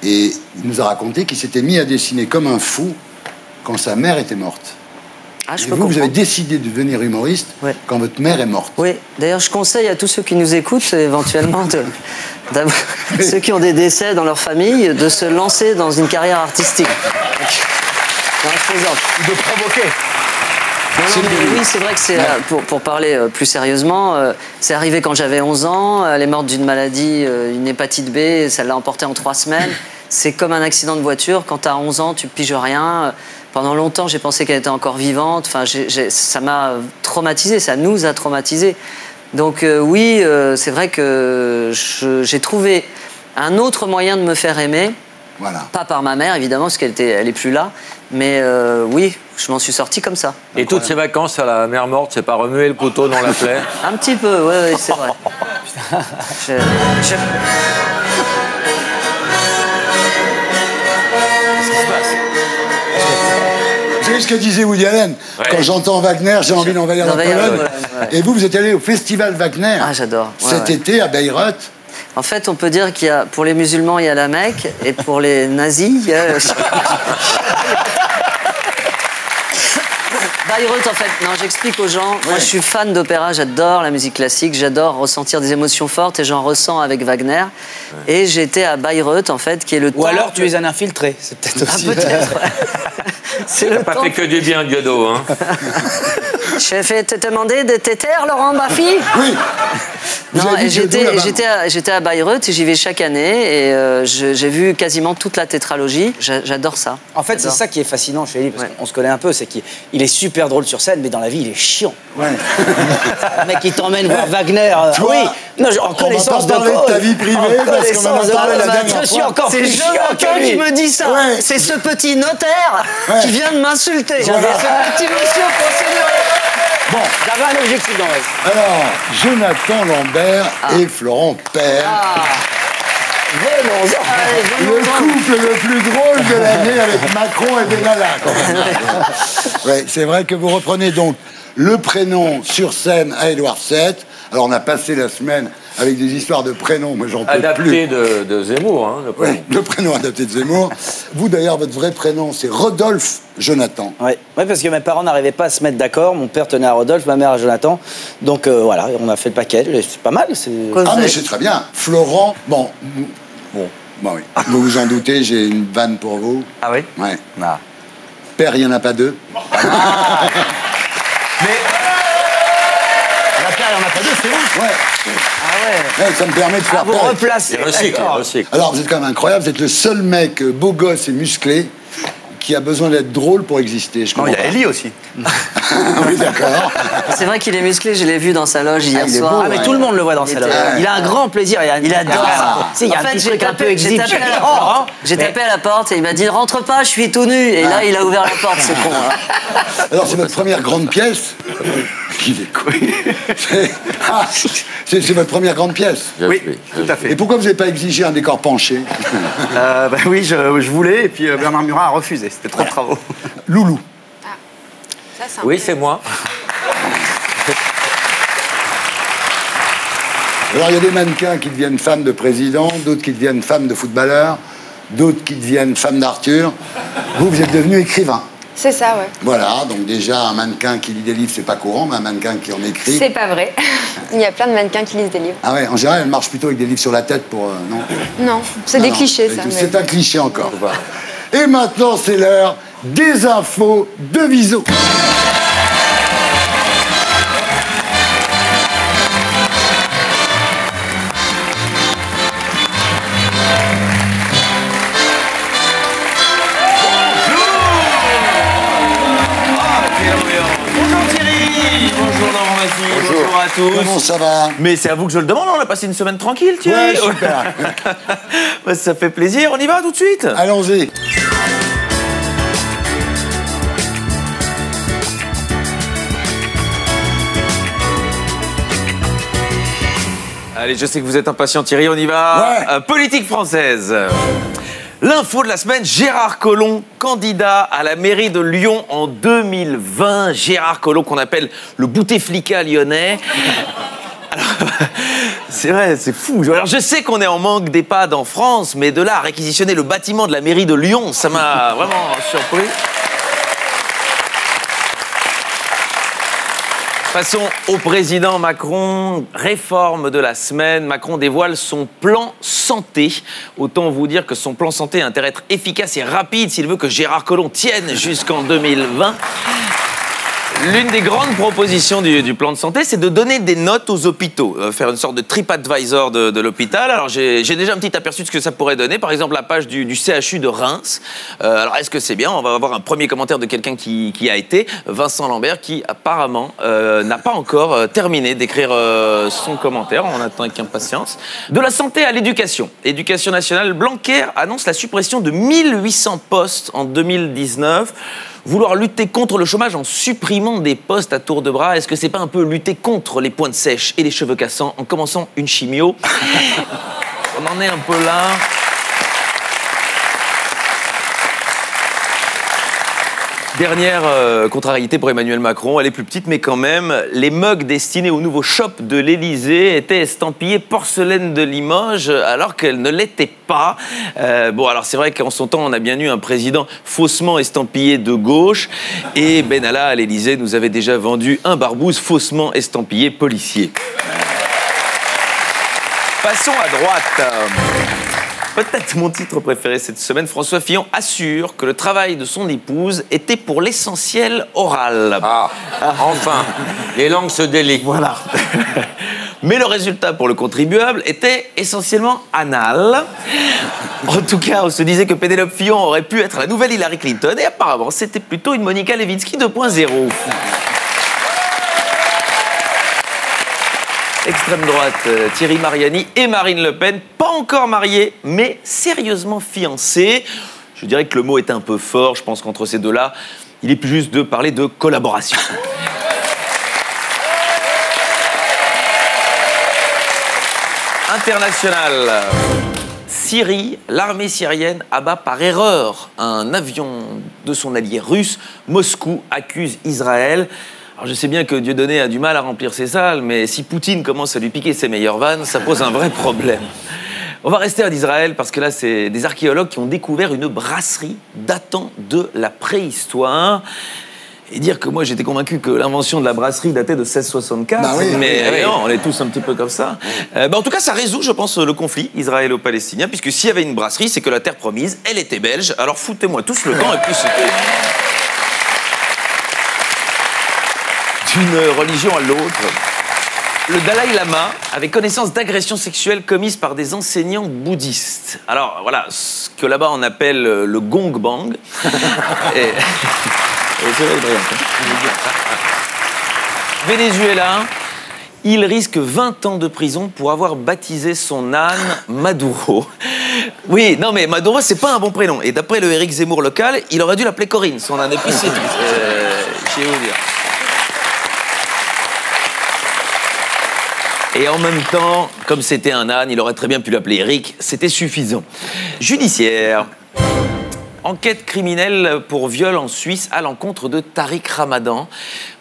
et il nous a raconté qu'il s'était mis à dessiner comme un fou quand sa mère était morte. Ah, je et peux vous comprendre. avez décidé de devenir humoriste quand votre mère est morte. Oui, d'ailleurs, je conseille à tous ceux qui nous écoutent, éventuellement, ceux qui ont des décès dans leur famille, de se lancer dans une carrière artistique. Non, je plaisante. De provoquer. Non, mais oui, c'est vrai que c'est, pour parler plus sérieusement, c'est arrivé quand j'avais 11 ans, elle est morte d'une maladie, une hépatite B, ça l'a emportée en 3 semaines. C'est comme un accident de voiture, quand tu as 11 ans, tu piges rien. Pendant longtemps, j'ai pensé qu'elle était encore vivante, enfin, ça m'a traumatisé, ça nous a traumatisés. Donc oui, c'est vrai que j'ai trouvé un autre moyen de me faire aimer. Voilà. Pas par ma mère, évidemment, parce qu'elle est plus là. Mais oui, je m'en suis sorti comme ça. Et toutes ces vacances à la mère morte, c'est pas remuer le couteau dans la plaie? Un petit peu, oui, c'est vrai. Vous savez ce que disait Woody Allen? Quand j'entends Wagner, j'ai envie d'envahir la Pologne. Et vous êtes allé au festival Wagner. Ah, j'adore. Cet été à Bayreuth. En fait, on peut dire qu'il y a, pour les musulmans, il y a la Mecque, et pour les nazis, il y a... Bayreuth, en fait, non, j'explique aux gens. Moi, je suis fan d'opéra, j'adore la musique classique, j'adore ressentir des émotions fortes, et j'en ressens avec Wagner. Et j'étais à Bayreuth, en fait, qui est le Ou alors, tu es un infiltré, c'est peut-être aussi... peut-être, T'as pas fait que du bien, Dieudo, hein. Je vais te demander de te taire, Laurent Baffy? Oui. Non, j'étais à Bayreuth et j'y vais chaque année et j'ai vu quasiment toute la tétralogie. J'adore ça. En fait, c'est ça qui est fascinant chez lui, parce qu'on se connaît un peu, c'est qu'il est super drôle sur scène, mais dans la vie, il est chiant. Ouais. Le mec, il t'emmène voir Wagner. Toi, oui, non, en connaissance de cause. De ta vie privée, parce qu'on en a parlé la dernière fois. Je suis encore plus chiant Jonathan qui me dit ça. Ouais. C'est ce petit notaire qui vient de m'insulter. J'avais ce petit monsieur procédurier. Bon, j'avais un objectif dans la vie. Alors, Jonathan Lambert et Florent Père. Le couple le plus drôle de l'année avec Macron et Benalla, quand même. Ouais, c'est vrai que vous reprenez donc le prénom sur scène à Édouard VII. Alors, on a passé la semaine avec des histoires de prénoms, mais j'en peux adapté plus. de Zemmour, hein, le prénom. Oui, le prénom adapté de Zemmour. Vous, d'ailleurs, votre vrai prénom, c'est Rodolphe Jonathan. Oui, parce que mes parents n'arrivaient pas à se mettre d'accord. Mon père tenait à Rodolphe, ma mère à Jonathan. Donc voilà, on a fait le paquet. C'est pas mal. Ah, mais c'est très bien. Florent, bon, oui. Vous vous en doutez, j'ai une vanne pour vous. Ah oui? Ouais. Ah. Père, il n'y en a pas deux. Mais... La Père, il n'y en a pas deux, c'est bon. Ouais. Ah ouais. Ça me permet de faire vous replacez. Il recycle. Alors, vous êtes quand même incroyable. Vous êtes le seul mec beau gosse et musclé qui a besoin d'être drôle pour exister. Non, il y a Ellie aussi. Oui, d'accord. C'est vrai qu'il est musclé, je l'ai vu dans sa loge hier soir. beau, Ah, mais tout le monde le voit dans sa loge. Il a un grand plaisir. Il adore ça. Il y a un petit truc un peu exhibe. J'ai tapé à la porte et il m'a dit rentre pas, je suis tout nu. Et là, il a ouvert la porte, c'est con. Hein. Alors, c'est votre première grande pièce. Il est con. C'est votre première grande pièce. Oui, tout à fait. Et pourquoi vous n'avez pas exigé un décor penché? Oui, je voulais, et puis Bernard Murat a refusé. C'était trop de travaux. Loulou. Oui, c'est moi. Alors, il y a des mannequins qui deviennent femmes de président, d'autres qui deviennent femmes de footballeurs, d'autres qui deviennent femmes d'Arthur. Vous êtes devenu écrivain. C'est ça, ouais. Voilà, donc déjà, un mannequin qui lit des livres, c'est pas courant, mais un mannequin qui en écrit... C'est pas vrai. Il y a plein de mannequins qui lisent des livres. Ah ouais, en général, elle marche plutôt avec des livres sur la tête pour... non. Non, c'est des clichés, ça. C'est un cliché encore. Et maintenant, c'est l'heure des infos de Viso. Bonjour à tous. Comment ça va? Mais c'est à vous que je le demande, on a passé une semaine tranquille, tu vois. Ouais, super. Bah, ça fait plaisir, on y va tout de suite. Allons-y. Allez, je sais que vous êtes impatient, Thierry, on y va. Politique française. L'info de la semaine, Gérard Collomb, candidat à la mairie de Lyon en 2020. Gérard Collomb, qu'on appelle le Bouteflika lyonnais. Alors, c'est vrai, c'est fou. Alors, je sais qu'on est en manque d'EHPAD en France, mais de là à réquisitionner le bâtiment de la mairie de Lyon, ça m'a vraiment surpris. Passons au président Macron. Réforme de la semaine. Macron dévoile son plan santé. Autant vous dire que son plan santé a intérêt à être efficace et rapide s'il veut que Gérard Collomb tienne jusqu'en 2020. L'une des grandes propositions du plan de santé, c'est de donner des notes aux hôpitaux, faire une sorte de TripAdvisor de l'hôpital. Alors j'ai déjà un petit aperçu de ce que ça pourrait donner. Par exemple, la page du CHU de Reims. Alors est-ce que c'est bien? On va avoir un premier commentaire de quelqu'un qui a été, Vincent Lambert, qui apparemment n'a pas encore terminé d'écrire son commentaire. On attend avec impatience. De la santé à l'éducation. Éducation nationale, Blanquer annonce la suppression de 1800 postes en 2019. Vouloir lutter contre le chômage en supprimant des postes à tour de bras, est-ce que c'est pas un peu lutter contre les pointes sèches et les cheveux cassants en commençant une chimio? On en est un peu là. Dernière contrariété pour Emmanuel Macron, elle est plus petite, mais quand même, les mugs destinés au nouveau shop de l'Élysée étaient estampillés porcelaine de Limoges, alors qu'elles ne l'étaient pas. Bon, alors c'est vrai qu'en son temps, on a bien eu un président faussement estampillé de gauche, et Benalla à l'Élysée nous avait déjà vendu un barbouze faussement estampillé policier. Passons à droite. Peut-être mon titre préféré cette semaine, François Fillon assure que le travail de son épouse était pour l'essentiel oral. Ah, enfin, les langues se délient. Voilà. Mais le résultat pour le contribuable était essentiellement anal. En tout cas, on se disait que Pénélope Fillon aurait pu être la nouvelle Hillary Clinton, et apparemment, c'était plutôt une Monica Lewinsky 2.0. Extrême droite, Thierry Mariani et Marine Le Pen, pas encore mariés, mais sérieusement fiancés. Je dirais que le mot est un peu fort, je pense qu'entre ces deux-là, il est plus juste de parler de collaboration. International. Syrie, l'armée syrienne abat par erreur un avion de son allié russe. Moscou accuse Israël. Alors je sais bien que Dieudonné a du mal à remplir ses salles, mais si Poutine commence à lui piquer ses meilleures vannes, ça pose un vrai problème. On va rester en Israël parce que là, c'est des archéologues qui ont découvert une brasserie datant de la préhistoire. Et dire que moi, j'étais convaincu que l'invention de la brasserie datait de 1664, bah oui, mais non, on est tous un petit peu comme ça. En tout cas, ça résout, je pense, le conflit israélo-palestinien, puisque s'il y avait une brasserie, c'est que la terre promise, elle était belge. Alors foutez-moi tous le camp et puis c'était... D'une religion à l'autre, le Dalai Lama avait connaissance d'agressions sexuelles commises par des enseignants bouddhistes. Alors voilà, ce que là-bas on appelle le gong bang. Venezuela, il risque 20 ans de prison pour avoir baptisé son âne Maduro. Oui, non mais Maduro, c'est pas un bon prénom. Et d'après le Éric Zemmour local, il aurait dû l'appeler Corinne, son âne. Et puis c'est tout. Je vais vous dire. Et en même temps, comme c'était un âne, il aurait très bien pu l'appeler Eric, c'était suffisant. Judiciaire. Enquête criminelle pour viol en Suisse à l'encontre de Tariq Ramadan.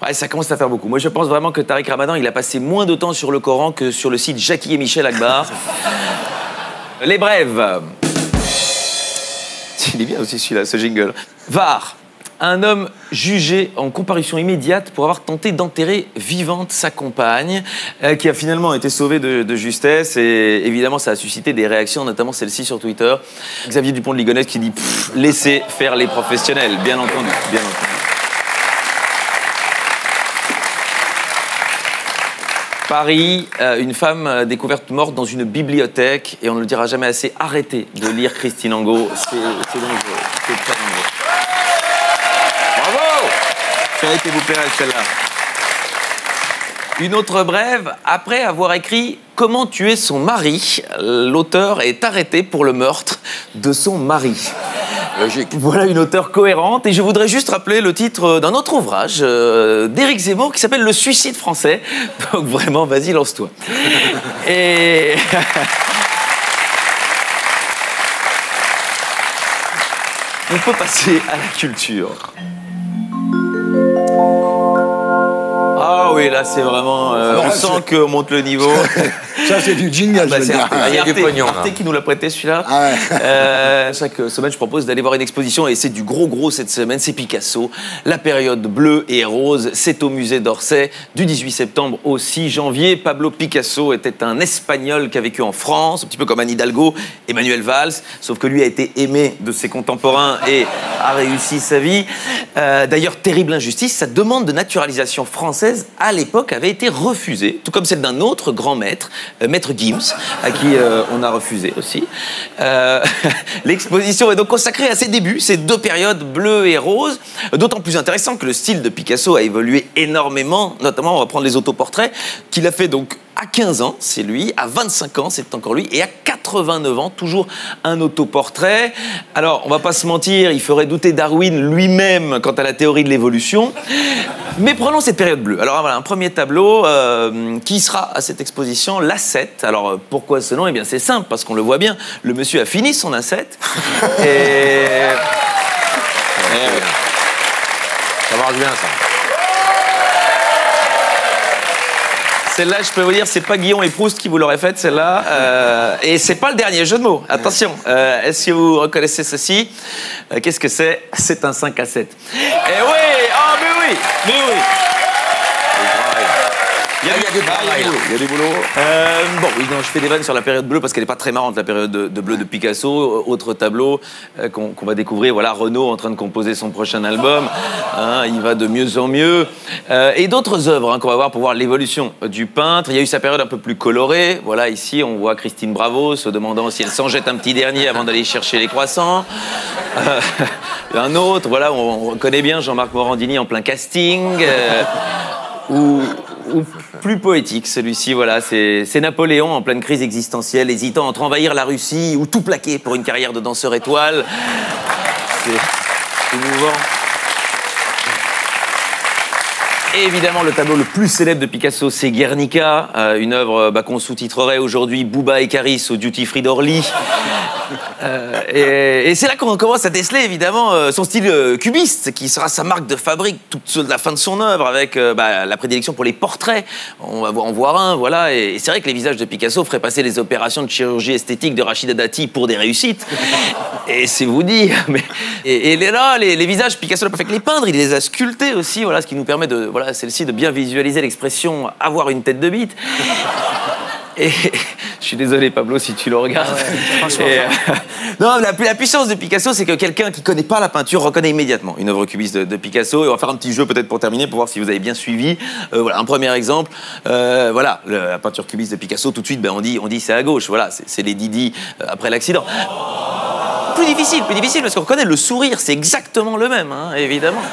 Ouais, ça commence à faire beaucoup. Moi, je pense vraiment que Tariq Ramadan, il a passé moins de temps sur le Coran que sur le site Jackie et Michel Akbar. Les brèves. Il est bien aussi celui-là, ce jingle. Var. Un homme jugé en comparution immédiate pour avoir tenté d'enterrer vivante sa compagne, qui a finalement été sauvée de justesse. Et évidemment, ça a suscité des réactions, notamment celle-ci sur Twitter. Xavier Dupont de Ligonnès qui dit « Laissez faire les professionnels », bien entendu, bien entendu. Paris, une femme découverte morte dans une bibliothèque, et on ne le dira jamais assez, arrêtez de lire Christine Angot, c'est dangereux, c'est très dangereux. Ça a été vous plaire celle-là. Une autre brève, après avoir écrit « Comment tuer son mari », l'auteur est arrêté pour le meurtre de son mari. Logique. Voilà une auteure cohérente. Et je voudrais juste rappeler le titre d'un autre ouvrage d'Éric Zemmour qui s'appelle Le suicide français. Donc vraiment, vas-y, lance-toi. Et... On peut passer à la culture. Ah oui, là c'est vraiment... on sent qu'on monte le niveau. Ça c'est du jingle. C'est pognon, Arte qui nous l'a prêté celui-là. Chaque semaine je propose d'aller voir une exposition et c'est du gros cette semaine, c'est Picasso. La période bleue et rose, c'est au musée d'Orsay du 18 septembre au 6 janvier. Pablo Picasso était un Espagnol qui a vécu en France, un petit peu comme Anne Hidalgo, Emmanuel Valls, sauf que lui a été aimé de ses contemporains et a réussi sa vie. D'ailleurs, terrible injustice, sa demande de naturalisation française à l'époque avait été refusée, tout comme celle d'un autre grand maître, Maître Gims, à qui on a refusé aussi. L'exposition est donc consacrée à ses débuts, ces deux périodes bleues et roses, d'autant plus intéressant que le style de Picasso a évolué énormément, notamment on va prendre les autoportraits, qu'il a fait donc à 15 ans, c'est lui, à 25 ans, c'est encore lui, et à 89 ans, toujours un autoportrait. Alors, on va pas se mentir, il ferait douter Darwin lui-même quant à la théorie de l'évolution. Mais prenons cette période bleue. Alors voilà, un premier tableau qui sera à cette exposition, l'A7. Alors, pourquoi ce nom? Eh bien, c'est simple, parce qu'on le voit bien, le monsieur a fini son A7, et... Ça marche bien, ça. Celle-là, je peux vous dire, c'est pas Guillaume et Proust qui vous l'auraient faite, celle-là. Et c'est pas le dernier jeu de mots. Attention, est-ce que vous reconnaissez ceci? Qu'est-ce que c'est? C'est un 5 à 7. Eh oui! Ah, mais oui! Mais oui! Il y a du boulot. Bon, oui, non, je fais des vannes sur la période bleue parce qu'elle n'est pas très marrante, la période de bleu de Picasso. Autre tableau qu'on va découvrir, voilà, Renaud en train de composer son prochain album. Hein, il va de mieux en mieux. Et d'autres œuvres qu'on va voir pour voir l'évolution du peintre. Il y a eu sa période un peu plus colorée. Voilà, ici, on voit Christine Bravo se demandant si elle s'en jette un petit dernier avant d'aller chercher les croissants. Un autre, voilà, on reconnaît bien Jean-Marc Morandini en plein casting. Ou plus poétique, celui-ci, voilà, c'est Napoléon en pleine crise existentielle, hésitant entre envahir la Russie ou tout plaquer pour une carrière de danseur étoile. C'est émouvant. Et évidemment, le tableau le plus célèbre de Picasso, c'est Guernica, une œuvre qu'on sous-titrerait aujourd'hui Booba et Caris au Duty Free d'Orly. Et c'est là qu'on commence à déceler évidemment son style cubiste, qui sera sa marque de fabrique toute la fin de son œuvre, avec la prédilection pour les portraits. On va en voir un, voilà. Et c'est vrai que les visages de Picasso feraient passer les opérations de chirurgie esthétique de Rachida Dati pour des réussites. Et c'est vous dire. Mais... Et là, les visages, Picasso n'a pas fait que les peindre, il les a sculptés aussi, voilà, ce qui nous permet de, voilà, celle-ci, de bien visualiser l'expression « avoir une tête de bite ». Et je suis désolé, Pablo, si tu le regardes. Non, la puissance de Picasso, c'est que quelqu'un qui ne connaît pas la peinture reconnaît immédiatement une œuvre cubiste de Picasso. Et on va faire un petit jeu peut-être pour terminer, pour voir si vous avez bien suivi. Voilà, un premier exemple. Voilà, la peinture cubiste de Picasso, tout de suite, on dit c'est à gauche. Voilà, c'est les Didi après l'accident. Plus difficile, parce qu'on reconnaît le sourire, c'est exactement le même, hein, évidemment.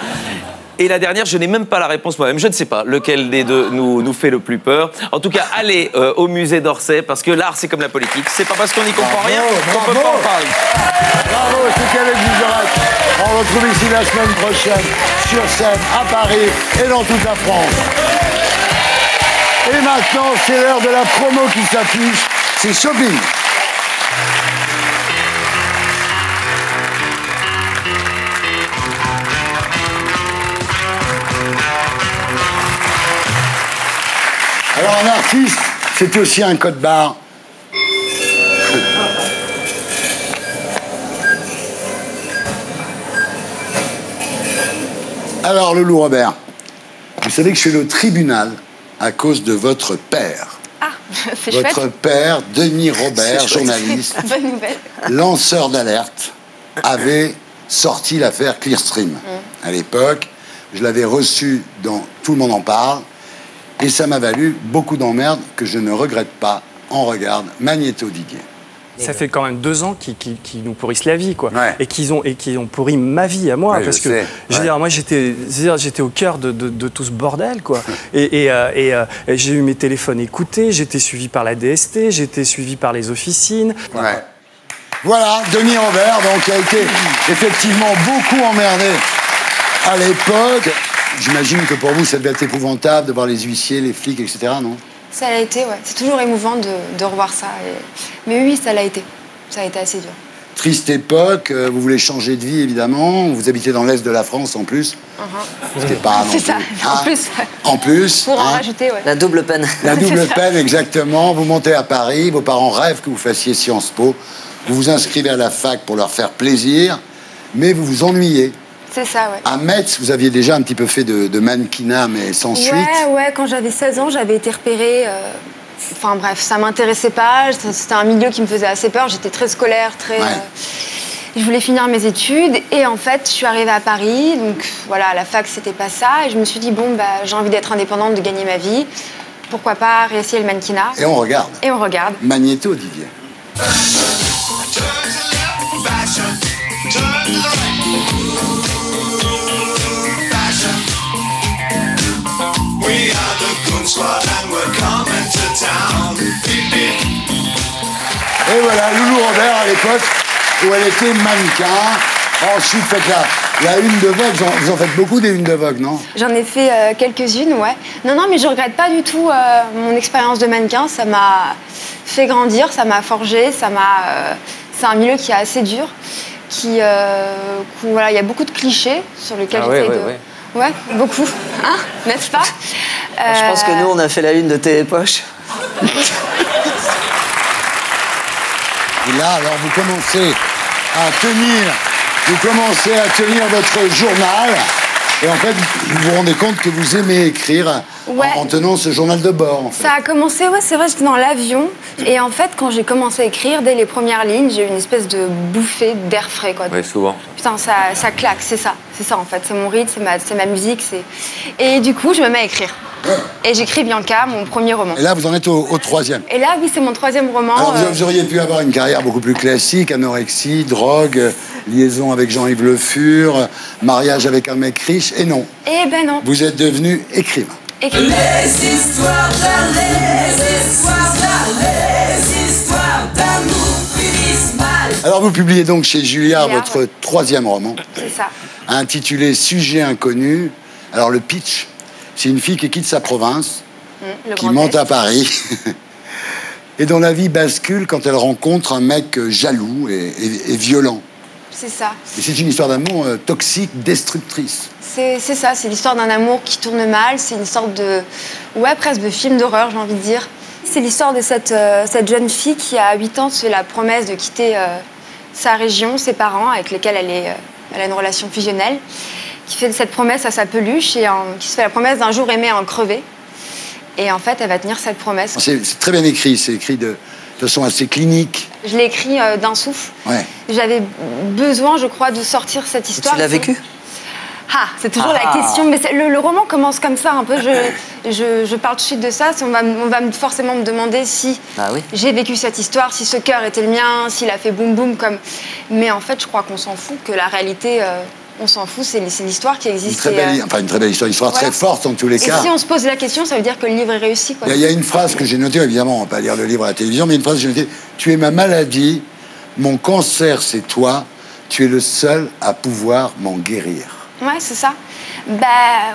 Et la dernière, je n'ai même pas la réponse moi-même. Je ne sais pas lequel des deux nous fait le plus peur. En tout cas, allez au musée d'Orsay, parce que l'art, c'est comme la politique. C'est pas parce qu'on n'y comprend rien qu'on peut pas en parler. Bravo, c'est Calais Guizerac. On retrouve ici la semaine prochaine, sur scène, à Paris et dans toute la France. Et maintenant, c'est l'heure de la promo qui s'affiche. C'est shopping. Alors un artiste, c'est aussi un code barre. Alors Loulou Robert, vous savez que je suis au tribunal à cause de votre père. Ah, c'est chouette. Votre père, Denis Robert, journaliste, bonne nouvelle, lanceur d'alerte, avait sorti l'affaire Clearstream. À l'époque, je l'avais reçu dans Tout le monde en parle. Et ça m'a valu beaucoup d'emmerdes que je ne regrette pas. On regarde Magnéto Didier. Ça fait quand même 2 ans qu'ils nous pourrissent la vie, quoi. Ouais. Et qu'ils ont pourri ma vie à moi. Ouais, parce que, je veux dire, moi, j'étais au cœur de tout ce bordel, quoi. Et j'ai eu mes téléphones écoutés, j'étais suivi par la DST, j'étais suivi par les officines. Ouais. Voilà, Denis Robert, donc, qui a été effectivement beaucoup emmerdé à l'époque. J'imagine que pour vous, ça devait être épouvantable de voir les huissiers, les flics, etc., non? Ça l'a été, ouais. C'est toujours émouvant de revoir ça. Mais oui, ça l'a été. Ça a été assez dur. Triste époque, vous voulez changer de vie, évidemment. Vous habitez dans l'Est de la France, en plus. Ce qui n'est pas non C'est ça, plus, en hein. plus. En plus. Pour en hein. rajouter, ouais. La double peine. La double C'est ça. peine, exactement. Vous montez à Paris, vos parents rêvent que vous fassiez Sciences Po. Vous vous inscrivez à la fac pour leur faire plaisir, mais vous vous ennuyez. C'est ça, ouais. À Metz, vous aviez déjà un petit peu fait de mannequinat, mais sans suite. Ouais, quand j'avais 16 ans, j'avais été repérée. Enfin bref, ça m'intéressait pas. C'était un milieu qui me faisait assez peur. J'étais très scolaire, très. Je voulais finir mes études et en fait, je suis arrivée à Paris. Donc voilà, à la fac, c'était pas ça. Et je me suis dit, bon, bah, j'ai envie d'être indépendante, de gagner ma vie. Pourquoi pas réessayer le mannequinat? Et on regarde. Et on regarde. Magnéto, Didier. We are the Goon Squad and we're coming to town. Et voilà, Loulou Robert à l'époque où elle était mannequin. Ensuite, faites la une de Vogue. Vous en faites beaucoup des unes de Vogue, non? J'en ai fait quelques-unes, ouais. Non, mais je regrette pas du tout mon expérience de mannequin. Ça m'a fait grandir, ça m'a forgé, c'est un milieu qui est assez dur, voilà, il y a beaucoup de clichés sur lesquels j'essaie de... Ouais, beaucoup, hein, n'est-ce pas? Je pense que nous, on a fait la une de Télépoche. Et là, alors, vous commencez à tenir votre journal. Et en fait, vous vous rendez compte que vous aimez écrire en tenant ce journal de bord, en fait. Ça a commencé, ouais, c'est vrai, j'étais dans l'avion. Et en fait, quand j'ai commencé à écrire, dès les premières lignes, j'ai eu une espèce de bouffée d'air frais, quoi. Oui, souvent. Putain, ça claque, c'est ça en fait. C'est mon rythme, c'est ma musique. Et du coup, je me mets à écrire. Et j'écris Bianca, mon premier roman. Et là, vous en êtes au troisième. Et là, oui, c'est mon troisième roman. Alors, vous auriez pu avoir une carrière beaucoup plus classique, anorexie, drogue, liaison avec Jean-Yves Le Fur, mariage avec un mec riche, et non. Eh ben non. Vous êtes devenu écrivain. Les histoires d'amour finissent mal. Alors, vous publiez donc chez Julliard votre troisième roman. C'est ça. Intitulé Sujet inconnu. Alors, le pitch, c'est une fille qui quitte sa province, qui monte à Paris, et dont la vie bascule quand elle rencontre un mec jaloux et violent. C'est ça. Et c'est une histoire d'amour toxique, destructrice. C'est ça, c'est l'histoire d'un amour qui tourne mal, c'est une sorte de... Ouais, presque de film d'horreur, j'ai envie de dire. C'est l'histoire de cette jeune fille qui, à 8 ans, se fait la promesse de quitter sa région, ses parents, avec lesquels elle a une relation fusionnelle, qui fait cette promesse à sa peluche et qui se fait la promesse d'un jour aimer en crever. Et en fait, elle va tenir cette promesse. C'est très bien écrit, c'est écrit de façon assez clinique. Je l'ai écrit d'un souffle. Ouais. J'avais besoin, je crois, de sortir cette histoire. Tu l'as vécu? Ah, c'est toujours la question. Mais le roman commence comme ça, un peu. Je parle tout de suite de ça. On va forcément me demander si j'ai vécu cette histoire, si ce cœur était le mien, s'il a fait boum boum comme. Mais en fait, je crois qu'on s'en fout, que la réalité, on s'en fout. C'est l'histoire qui existe. Une très belle histoire, très forte en tous les cas. Et si on se pose la question, ça veut dire que le livre est réussi. Il y a une phrase que j'ai notée, évidemment, on ne va pas lire le livre à la télévision, mais une phrase que j'ai notée. Tu es ma maladie, mon cancer, c'est toi. Tu es le seul à pouvoir m'en guérir. Ouais, c'est ça. Bah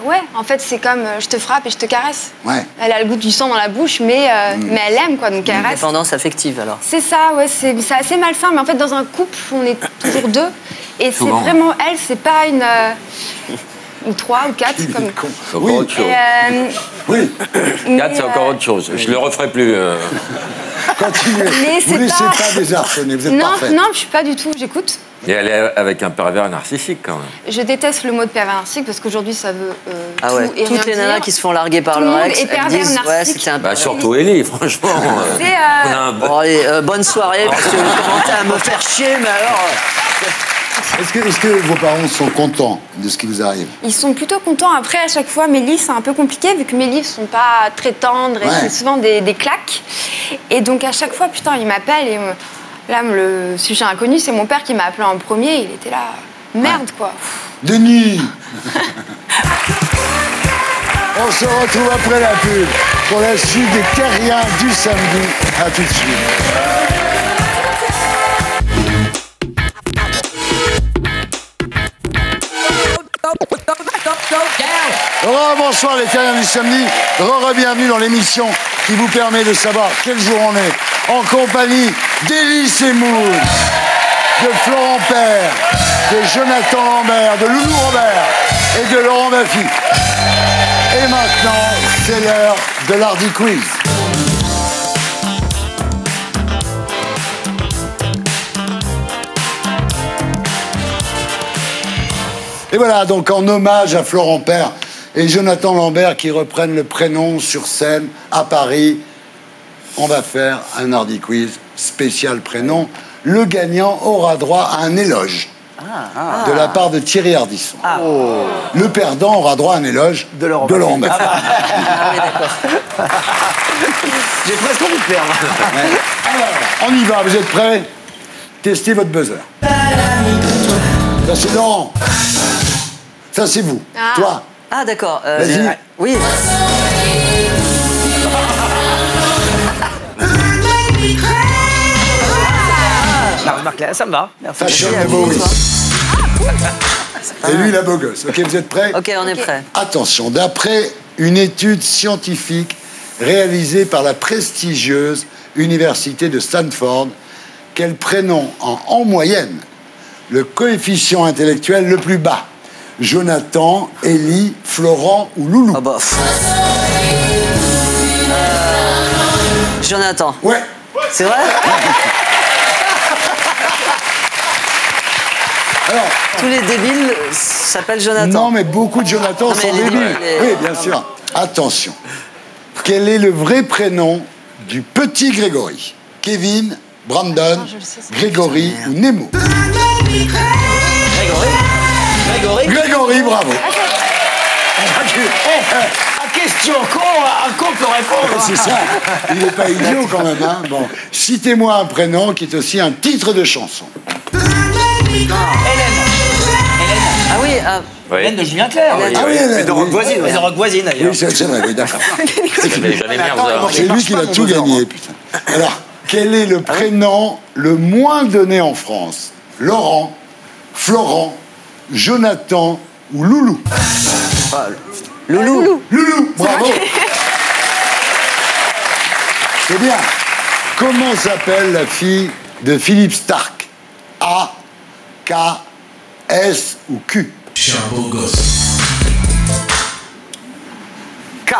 ouais, en fait, c'est comme je te frappe et je te caresse. Ouais. Elle a le goût du sang dans la bouche, mais elle aime, quoi, donc elle reste. Dépendance affective, alors. C'est ça, ouais, c'est assez malsain, mais en fait, dans un couple, on est toujours deux. Et c'est vraiment elle, c'est pas une... ou 3 ou 4, comme... C'est encore autre chose. Oui. 4, c'est encore autre chose. Je le referai plus. Continuez. Vous ne laissez pas désarçonner, vous êtes parfaite. Non, je suis pas du tout, j'écoute. Et elle est avec un pervers narcissique, quand même. Je déteste le mot de pervers narcissique parce qu'aujourd'hui, ça veut tout et toutes les nanas qui se font larguer par leur ex, elles disent c'était un... surtout Ellie, franchement. Bonne soirée, parce que vous commencez à me faire chier, mais alors... Est-ce que vos parents sont contents de ce qui vous arrive? Ils sont plutôt contents. Après, à chaque fois, mes livres, c'est un peu compliqué, vu que mes livres sont pas très tendres, et c'est souvent des claques. Et donc, à chaque fois, putain, ils m'appellent, et là, le sujet inconnu, c'est mon père qui m'a appelé en premier, il était là, merde, quoi. Denis. On se retrouve après la pub pour la suite des Terriens du samedi. À tout de suite. Bonsoir les terriens du samedi. Bienvenue dans l'émission qui vous permet de savoir quel jour on est. En compagnie d'Elie Semoun, de Florent Père, de Jonathan Lambert, de Loulou Robert et de Laurent Baffy. Et maintenant, c'est l'heure de l'Hardy Quiz. Et voilà, donc en hommage à Florent Père et Jonathan Lambert qui reprennent le prénom sur scène à Paris, on va faire un Hardy Quiz spécial prénom. Le gagnant aura droit à un éloge de la part de Thierry Ardisson. Le perdant aura droit à un éloge de Laurent Baffy. Ah oui, d'accord. J'ai presque envie de perdre. Alors, on y va, vous êtes prêts? Testez votre buzzer. Ça c'est Laurent. Ça c'est vous. Toi. Ah d'accord. Vas-y. Oui. Marc, ça me va. Merci. Fashion de beau gosse. Et lui, il a beau gosse. Ok, vous êtes prêts? Ok, on est prêts. Attention, d'après une étude scientifique réalisée par la prestigieuse université de Stanford, quel prénom en moyenne le coefficient intellectuel le plus bas? Jonathan, Élie, Florent ou Loulou? Ah bah. Jonathan. Ouais. C'est vrai? Alors, tous les débiles s'appellent Jonathan. Non, mais beaucoup de Jonathan sont débiles. Oui, bien sûr. Attention. Quel est le vrai prénom du petit Grégory? Kevin, Brandon, Grégory ou Nemo? Grégory, bravo. Question con, un con peut répondre. C'est ça. Il n'est pas idiot quand même. Hein. Bon. Citez-moi un prénom qui est aussi un titre de chanson. Hélène. Ah oui. Hélène de Julien Clerc. Ah oui, Hélène. De Rock Voisine. De Rock Voisine d'ailleurs. Oui, c'est vrai, oui, d'accord. Attends, C'est lui qui va tout gagner, putain. Alors, quel est le prénom le moins donné en France? Laurent, Florent, Jonathan ou Loulou? Loulou. Loulou, bravo. C'est bien. Comment s'appelle la fille de Philippe Stark? A, K, S ou Q? Je suis un beau gosse. K.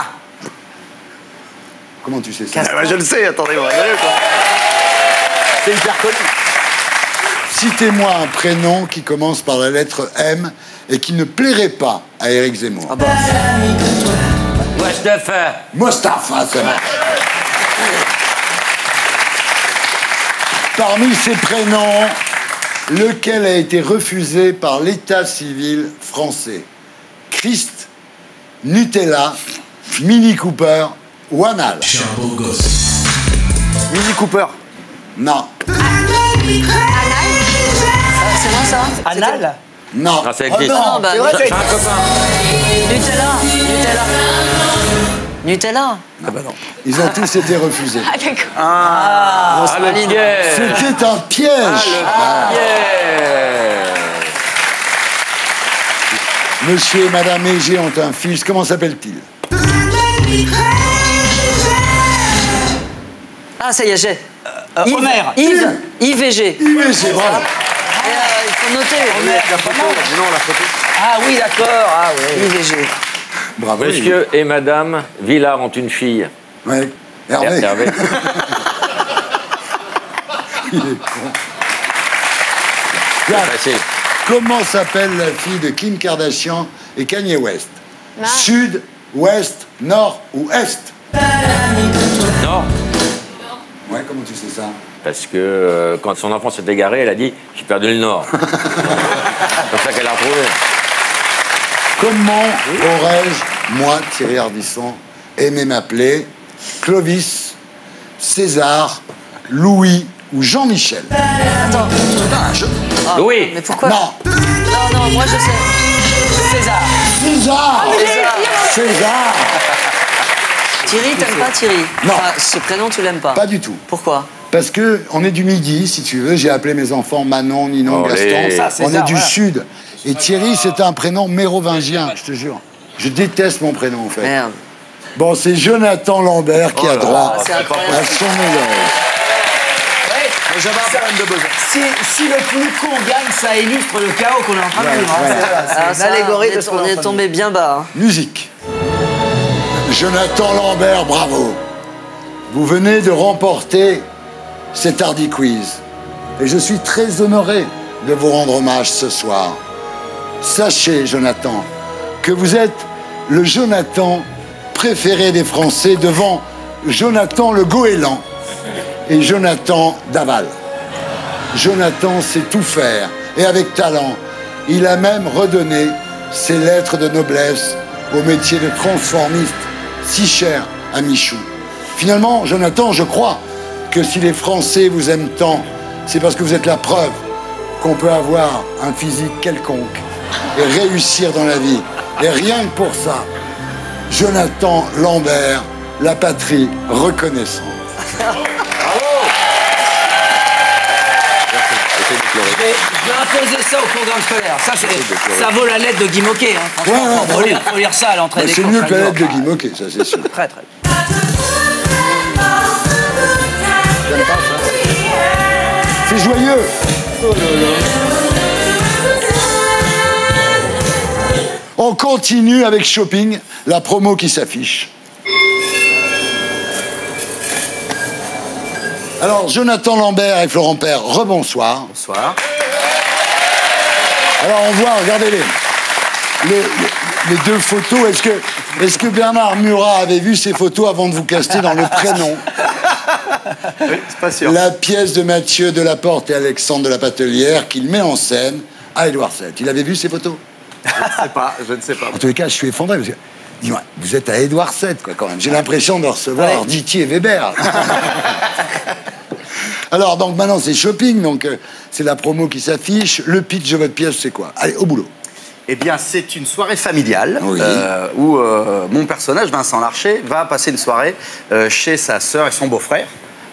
Comment tu sais ça? Je le sais, attendez, vous rigolez quoi. C'est hyper connu. Citez-moi un prénom qui commence par la lettre M et qui ne plairait pas à Éric Zemmour. Ah bah. Mostafa. Mostafa, c'est vrai. Parmi ces prénoms, lequel a été refusé par l'état civil français? Christ, Nutella, Mini Cooper ou Anal? Je suis un beau gosse. Mini Cooper. Non. C'est moi ça? Anal. Non. Ah, ça existe. Non, bah, C'est vrai, J'ai un copain. Nutella. Ah bah non. Ils ont tous été refusés. Ah, d'accord. Ah, le piège. C'était un piège. Monsieur et Madame Égé ont un fils. Comment s'appelle-t-il? Ah, ça y est, j'ai. Homer. Yves et G. Yves et G, bravo. Il faut noter. Ah oui, d'accord. Ah oui. Yves et G. Bravo. Monsieur et Madame Villard ont une fille. Ouais. Hervé. Hervé. Il est con. Facile. Comment s'appelle la fille de Kim Kardashian et Kanye West? Non. Sud, ouest, nord ou est? Non. Ouais, comment tu sais ça? Parce que quand son enfant s'est égaré, elle a dit « J'ai perdu le Nord ». C'est comme ça qu'elle a retrouvé. Comment aurais-je, moi, Thierry Ardisson, aimé m'appeler Clovis, César, Louis ou Jean-Michel? Attends. Louis. Mais pourquoi? Non. Non, moi je sais. César. César. César. Thierry, t'aimes pas Thierry? Non. Enfin, ce prénom, tu l'aimes pas? Pas du tout. Pourquoi? Parce que on est du Midi, si tu veux. J'ai appelé mes enfants Manon, Ninon, Olé. Gaston. Ça, On est César, du voilà. Sud. Et Thierry, c'est un prénom mérovingien, je te jure. Je déteste mon prénom, en fait. Merde. Bon, c'est Jonathan Lambert qui a droit à son médaille. Si le plus con gagne, ça illustre le chaos qu'on est en train de vivre. C'est une allégorie de ce qu'on On est tombé bien bas. Musique. Jonathan Lambert, bravo. Vous venez de remporter cet Hardy Quiz. Et je suis très honoré de vous rendre hommage ce soir. Sachez, Jonathan, que vous êtes le Jonathan préféré des Français devant Jonathan le Goéland et Jonathan Daval. Jonathan sait tout faire et avec talent. Il a même redonné ses lettres de noblesse au métier de transformiste si cher à Michou. Finalement, Jonathan, je crois que si les Français vous aiment tant, c'est parce que vous êtes la preuve qu'on peut avoir un physique quelconque et réussir dans la vie. Et rien que pour ça, Jonathan Lambert, la patrie reconnaissante. Je vais imposer ça au programme scolaire. Ça vaut la lettre de Guy Moquet. Hein. Franchement, faut lire ça à l'entrée des cours. C'est mieux que la lettre de Guy Moquet, ça c'est sûr. Très, très. C'est joyeux. On continue avec Shopping, la promo qui s'affiche. Alors, Jonathan Lambert et Florent Père, rebonsoir. Bonsoir. Alors, on voit, regardez-les. Les deux photos. Est-ce que Bernard Murat avait vu ces photos avant de vous caster dans le prénom? Oui, c'est pas sûr. La pièce de Mathieu Delaporte et Alexandre de la Patelière qu'il met en scène à Édouard VII. Il avait vu ces photos? Je ne sais pas. En tous les cas, je suis effondré parce que, dis-moi, vous êtes à Édouard VII, quoi, quand même. J'ai l'impression de recevoir Didier et Weber. Alors, donc maintenant, c'est Shopping, donc c'est la promo qui s'affiche. Le pitch de votre pièce, c'est quoi? Allez, au boulot. Eh bien, c'est une soirée familiale où mon personnage, Vincent Larcher, va passer une soirée chez sa sœur et son beau-frère,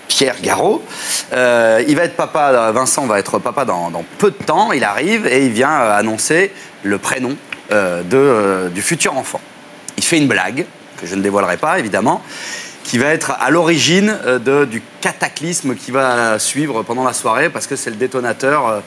Pierre Garot. Il va être papa, Vincent va être papa dans peu de temps. Il arrive et il vient annoncer le prénom du futur enfant. Il fait une blague, que je ne dévoilerai pas, évidemment, qui va être à l'origine du cataclysme qui va suivre pendant la soirée, parce que c'est le détonateur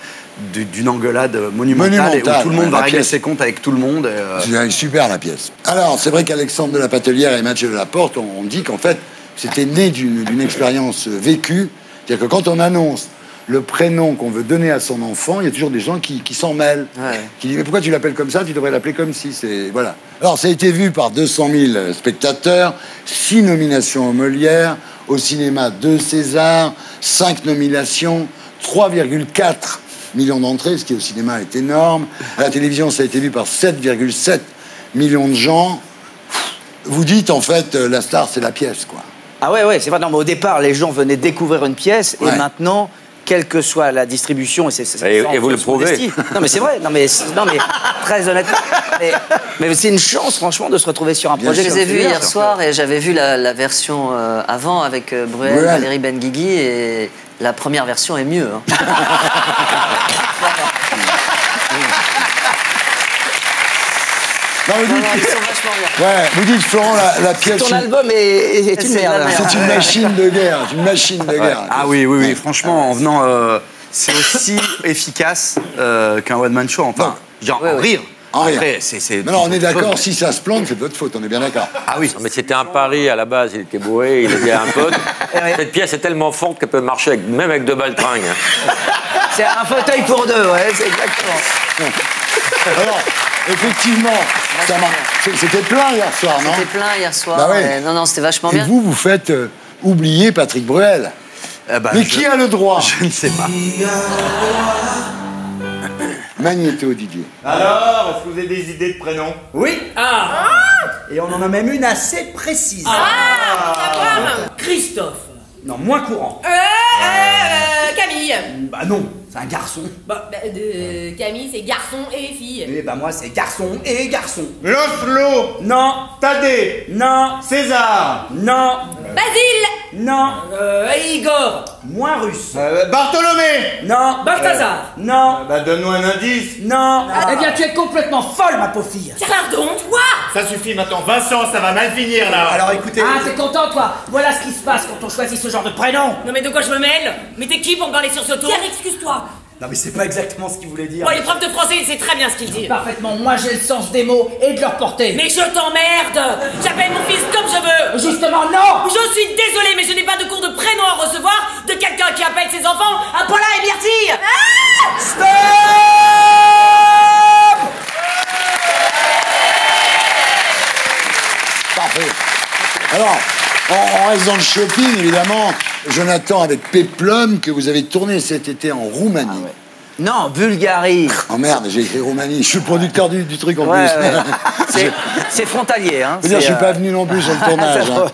d'une engueulade monumentale et où tout le monde va régler ses comptes avec tout le monde. C'est super, la pièce. Alors, c'est vrai qu'Alexandre de la Patelière et Mathieu Delaporte, on dit qu'en fait, c'était né d'une expérience vécue. C'est-à-dire que quand on annonce le prénom qu'on veut donner à son enfant, il y a toujours des gens qui s'en mêlent. Ouais. Qui disent, mais pourquoi tu l'appelles comme ça? Tu devrais l'appeler comme si. Voilà. Alors, ça a été vu par 200 000 spectateurs, 6 nominations aux Molières, au cinéma 2 Césars, 5 nominations, 3,4 millions d'entrées, ce qui au cinéma est énorme. À la télévision, ça a été vu par 7,7 millions de gens. Vous dites, en fait, la star, c'est la pièce, quoi. Ah ouais, c'est vrai. Non, mais au départ, les gens venaient découvrir une pièce, et maintenant, quelle que soit la distribution, et vous le prouvez. Non, mais c'est vrai. Non, mais très honnêtement, mais c'est une chance, franchement, de se retrouver sur un projet. Je les ai vus hier soir, et j'avais vu la version avant avec Bruel, Valérie Benguigui, et la première version est mieux. Hein. Non, vous dites, Florent, la pièce. Ton album est une merde. C'est une machine de guerre. Une machine de guerre. Ah oui. Franchement, en venant, c'est aussi efficace qu'un one-man show. Enfin, genre, en rire. Après, non, on est d'accord, si ça se plante, c'est de votre faute, on est bien d'accord. Ah oui. Non, mais c'était un pari à la base, il était bourré, il était un pote. Cette pièce est tellement forte qu'elle peut marcher même avec 2 baltringues. C'est un fauteuil pour 2, c'est exactement. Alors, effectivement, c'était plein hier soir, non? C'était plein hier soir. Bah ouais. Non, c'était vachement bien. Et vous faites oublier Patrick Bruel. Mais qui a le droit? Je ne sais pas. Magnéto, Didier. Alors, est-ce que vous avez des idées de prénoms? Oui. Et on en a même une assez précise. Christophe. Non, moins courant. Camille. Bah non, c'est un garçon. Camille, c'est garçon et fille. Et bah moi, c'est garçon et garçon. Lancelot. Non. Thaddée. Non. César. Non. Basile. Non. Igor. Moins russe. Bartholomé. Non. Balthazar. Non. Donne-nous un indice. Non. Eh bien, tu es complètement folle, ma pauvre fille. Pardon, toi. Ça suffit maintenant. Vincent, ça va mal finir là. Alors écoutez... Ah, t'es content, toi? Voilà ce qui se passe quand on choisit ce genre de prénom. Non mais de quoi je me mêle? Mais t'es qui pour me parler sur ce ton? Pierre, excuse-toi. Non mais c'est pas exactement ce qu'il voulait dire. Bon, les profs de français, il sait très bien ce qu'il dit. Parfaitement, moi j'ai le sens des mots et de leur portée. Mais je t'emmerde. J'appelle mon fils comme je veux. Justement, non. Je suis désolée, mais je n'ai pas de cours de prénom à recevoir de quelqu'un qui appelle ses enfants Paula et Myrtille. Stop. Parfait. Alors, on reste dans le shopping, évidemment. Jonathan, avec Péplum, que vous avez tourné cet été en Roumanie. Ah ouais. Non, Bulgarie. Oh merde, j'ai écrit Roumanie. Je suis le producteur du truc en ouais, plus. Ouais. C'est frontalier. Hein. Je suis pas venu non plus sur le tournage. Hein.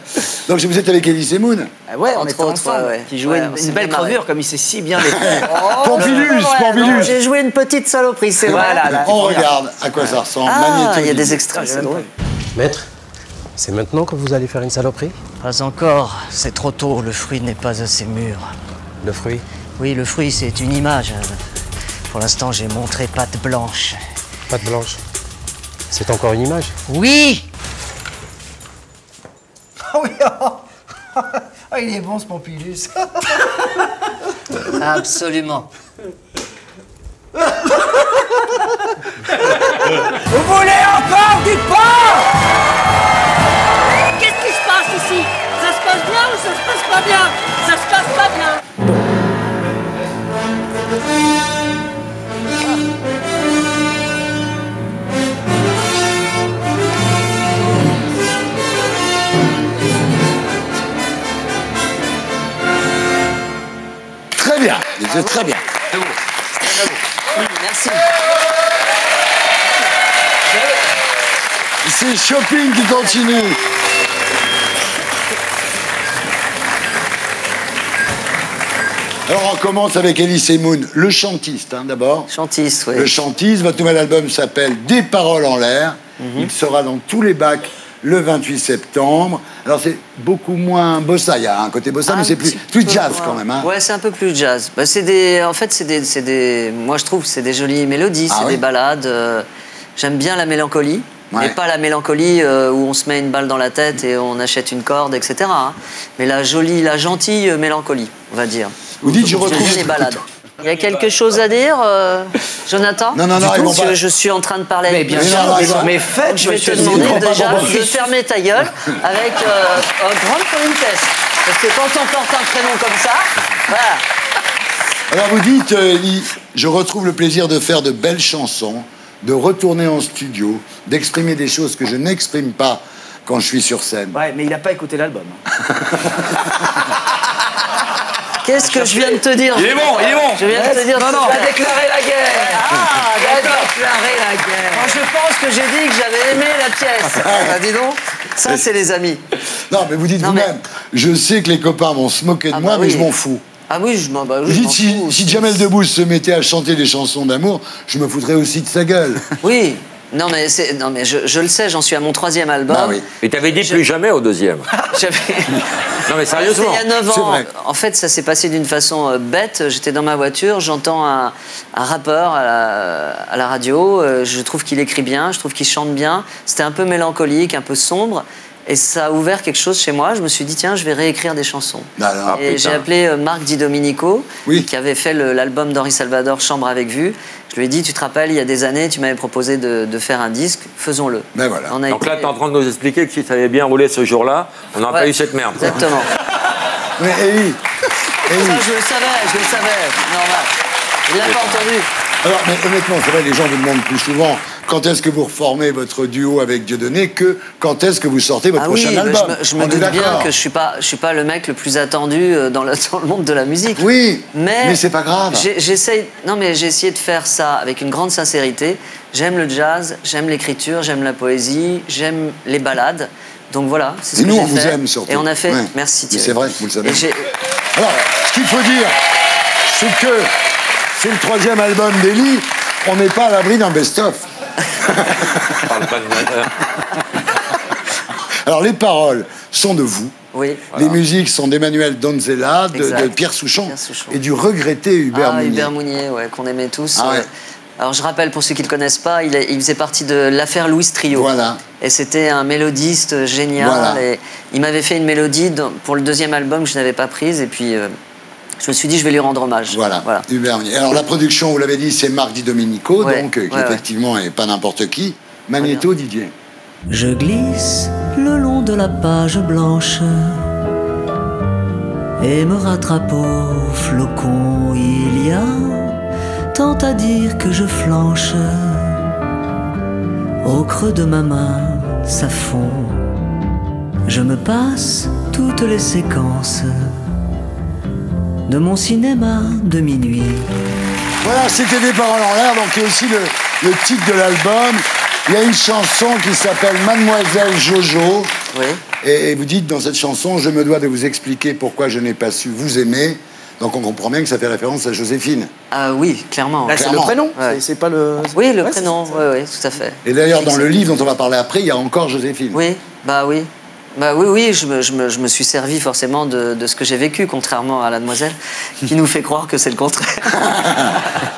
Donc vous êtes avec Elise Moon. Ouais, on était ensemble. Qui jouait une belle crevure, comme il sait si bien les faire. Pompilus, Pompilus. J'ai joué une petite saloperie, c'est vrai. Voilà, on regarde à quoi ça ressemble. Ah, il y a des extraits, c'est drôle. Maître, c'est maintenant que vous allez faire une saloperie? Pas encore, c'est trop tôt, le fruit n'est pas assez mûr. Le fruit? Oui, le fruit, c'est une image. Pour l'instant, j'ai montré patte blanche. Patte blanche? C'est encore une image? Oui! Ah oui, oh, il est bon ce Pompilus. Absolument. Vous voulez encore du pain? Qu'est-ce qui se passe ici? Ça se passe bien ou ça se passe pas bien? Ça se passe pas bien. Très bien, c'est très bien. C'est beau. Merci. C'est Shopping qui continue. Alors on commence avec Elise Moon, le chantiste d'abord. Chantiste, oui. Le chantiste, votre nouvel album s'appelle Des paroles en l'air. Il sera dans tous les bacs le 28 septembre. Alors c'est beaucoup moins bossa, il y a un côté bossa, mais c'est plus jazz quand même. Hein. Ouais, c'est un peu plus jazz. Bah, en fait, c'est des, moi je trouve, c'est des jolies mélodies, c'est des ballades. J'aime bien la mélancolie. Mais pas la mélancolie où on se met une balle dans la tête et on achète une corde, etc. Hein. Mais la gentille mélancolie, on va dire. Vous dites, je retrouve les balades. Il y a quelque chose à dire, Jonathan? Non, je suis en train de parler avec bien sûr, mais faites, je vais te demander déjà de fermer ta gueule avec grande politesse. Parce que quand on porte un prénom comme ça, voilà. Alors vous dites, je retrouve le plaisir de faire de belles chansons, de retourner en studio, d'exprimer des choses que je n'exprime pas quand je suis sur scène. Ouais, mais il n'a pas écouté l'album. Qu'est-ce que je viens de te dire? Il est bon, il est bon. Je viens de te dire. Non, il a déclaré la guerre. Ah, il a déclaré la guerre. Moi, je pense que j'ai dit que j'avais aimé la pièce. Ah, dis donc, ça, c'est les amis. Non, mais vous dites vous-même, je sais que les copains vont se moquer de moi, mais je m'en fous. Ah oui, je m'en fous. Si Jamel Debbouze se mettait à chanter des chansons d'amour, je me foutrais aussi de sa gueule. Oui. Non mais je le sais, j'en suis à mon 3e album. Ah oui. Et t'avais dit plus jamais au 2e. Non mais sérieusement. Il y a 9 ans. En fait, ça s'est passé d'une façon bête. J'étais dans ma voiture, j'entends un rappeur à la radio. Je trouve qu'il écrit bien, je trouve qu'il chante bien. C'était un peu mélancolique, un peu sombre. Et ça a ouvert quelque chose chez moi. Je me suis dit, tiens, je vais réécrire des chansons. Et j'ai appelé Marc Di Domenico, qui avait fait l'album d'Henri Salvador, Chambre avec vue. Je lui ai dit, tu te rappelles, il y a des années, tu m'avais proposé de faire un disque, faisons-le. Ben voilà. Donc là, tu es en train de nous expliquer que si ça avait bien roulé ce jour-là, on n'aurait pas eu cette merde. Exactement. Mais Elie, ça, je le savais, normal. Il l'a pas entendu. Alors, mais honnêtement, c'est vrai, les gens vous demandent plus souvent quand est-ce que vous reformez votre duo avec Dieudonné que quand est-ce que vous sortez votre prochain album. Je me doute bien que je suis pas le mec le plus attendu dans le monde de la musique. Oui, mais c'est pas grave. J'ai essayé de faire ça avec une grande sincérité. J'aime le jazz, j'aime l'écriture, j'aime la poésie, j'aime les ballades. Donc voilà, c'est ce que j'ai fait. Et nous, on vous aime surtout. Et on a fait... Merci Thierry. C'est vrai, vous le savez. Alors, ce qu'il faut dire, c'est que c'est le 3e album d'Elie. On n'est pas à l'abri d'un best-of. Alors, les paroles sont de vous. Oui. Les musiques sont d'Emmanuel Donzella, de Pierre Souchon, et du regretté Hubert Mounier. Hubert Mounier, ouais, qu'on aimait tous. Ah ouais. Alors je rappelle, pour ceux qui ne le connaissent pas, il faisait partie de l'affaire Louis Trio. Voilà. Et c'était un mélodiste génial. Voilà. Et il m'avait fait une mélodie pour le deuxième album que je n'avais pas prise. Et puis je me suis dit, je vais lui rendre hommage. Voilà. Hubert Mounier. Alors la production, vous l'avez dit, c'est Marc Di Domenico, donc qui effectivement n'est pas n'importe qui. Magnéto, Didier. Je glisse le long de la page blanche et me rattrape au flocon. Il y a tant à dire que je flanche. Au creux de ma main, ça fond. Je me passe toutes les séquences de mon cinéma de minuit. Voilà, c'était Des paroles en l'air, donc il y a aussi le titre de l'album. Il y a une chanson qui s'appelle Mademoiselle Jojo. Oui. Et vous dites dans cette chanson, je me dois de vous expliquer pourquoi je n'ai pas su vous aimer. Donc on comprend bien que ça fait référence à Joséphine. Ah oui, clairement. Là, c'est le prénom, c'est pas le... Oui, le prénom, oui, tout à fait. Et d'ailleurs, dans le livre dont on va parler après, il y a encore Joséphine. Oui, bah oui. Bah oui, je me suis servi forcément de ce que j'ai vécu, contrairement à la demoiselle, qui nous fait croire que c'est le contraire.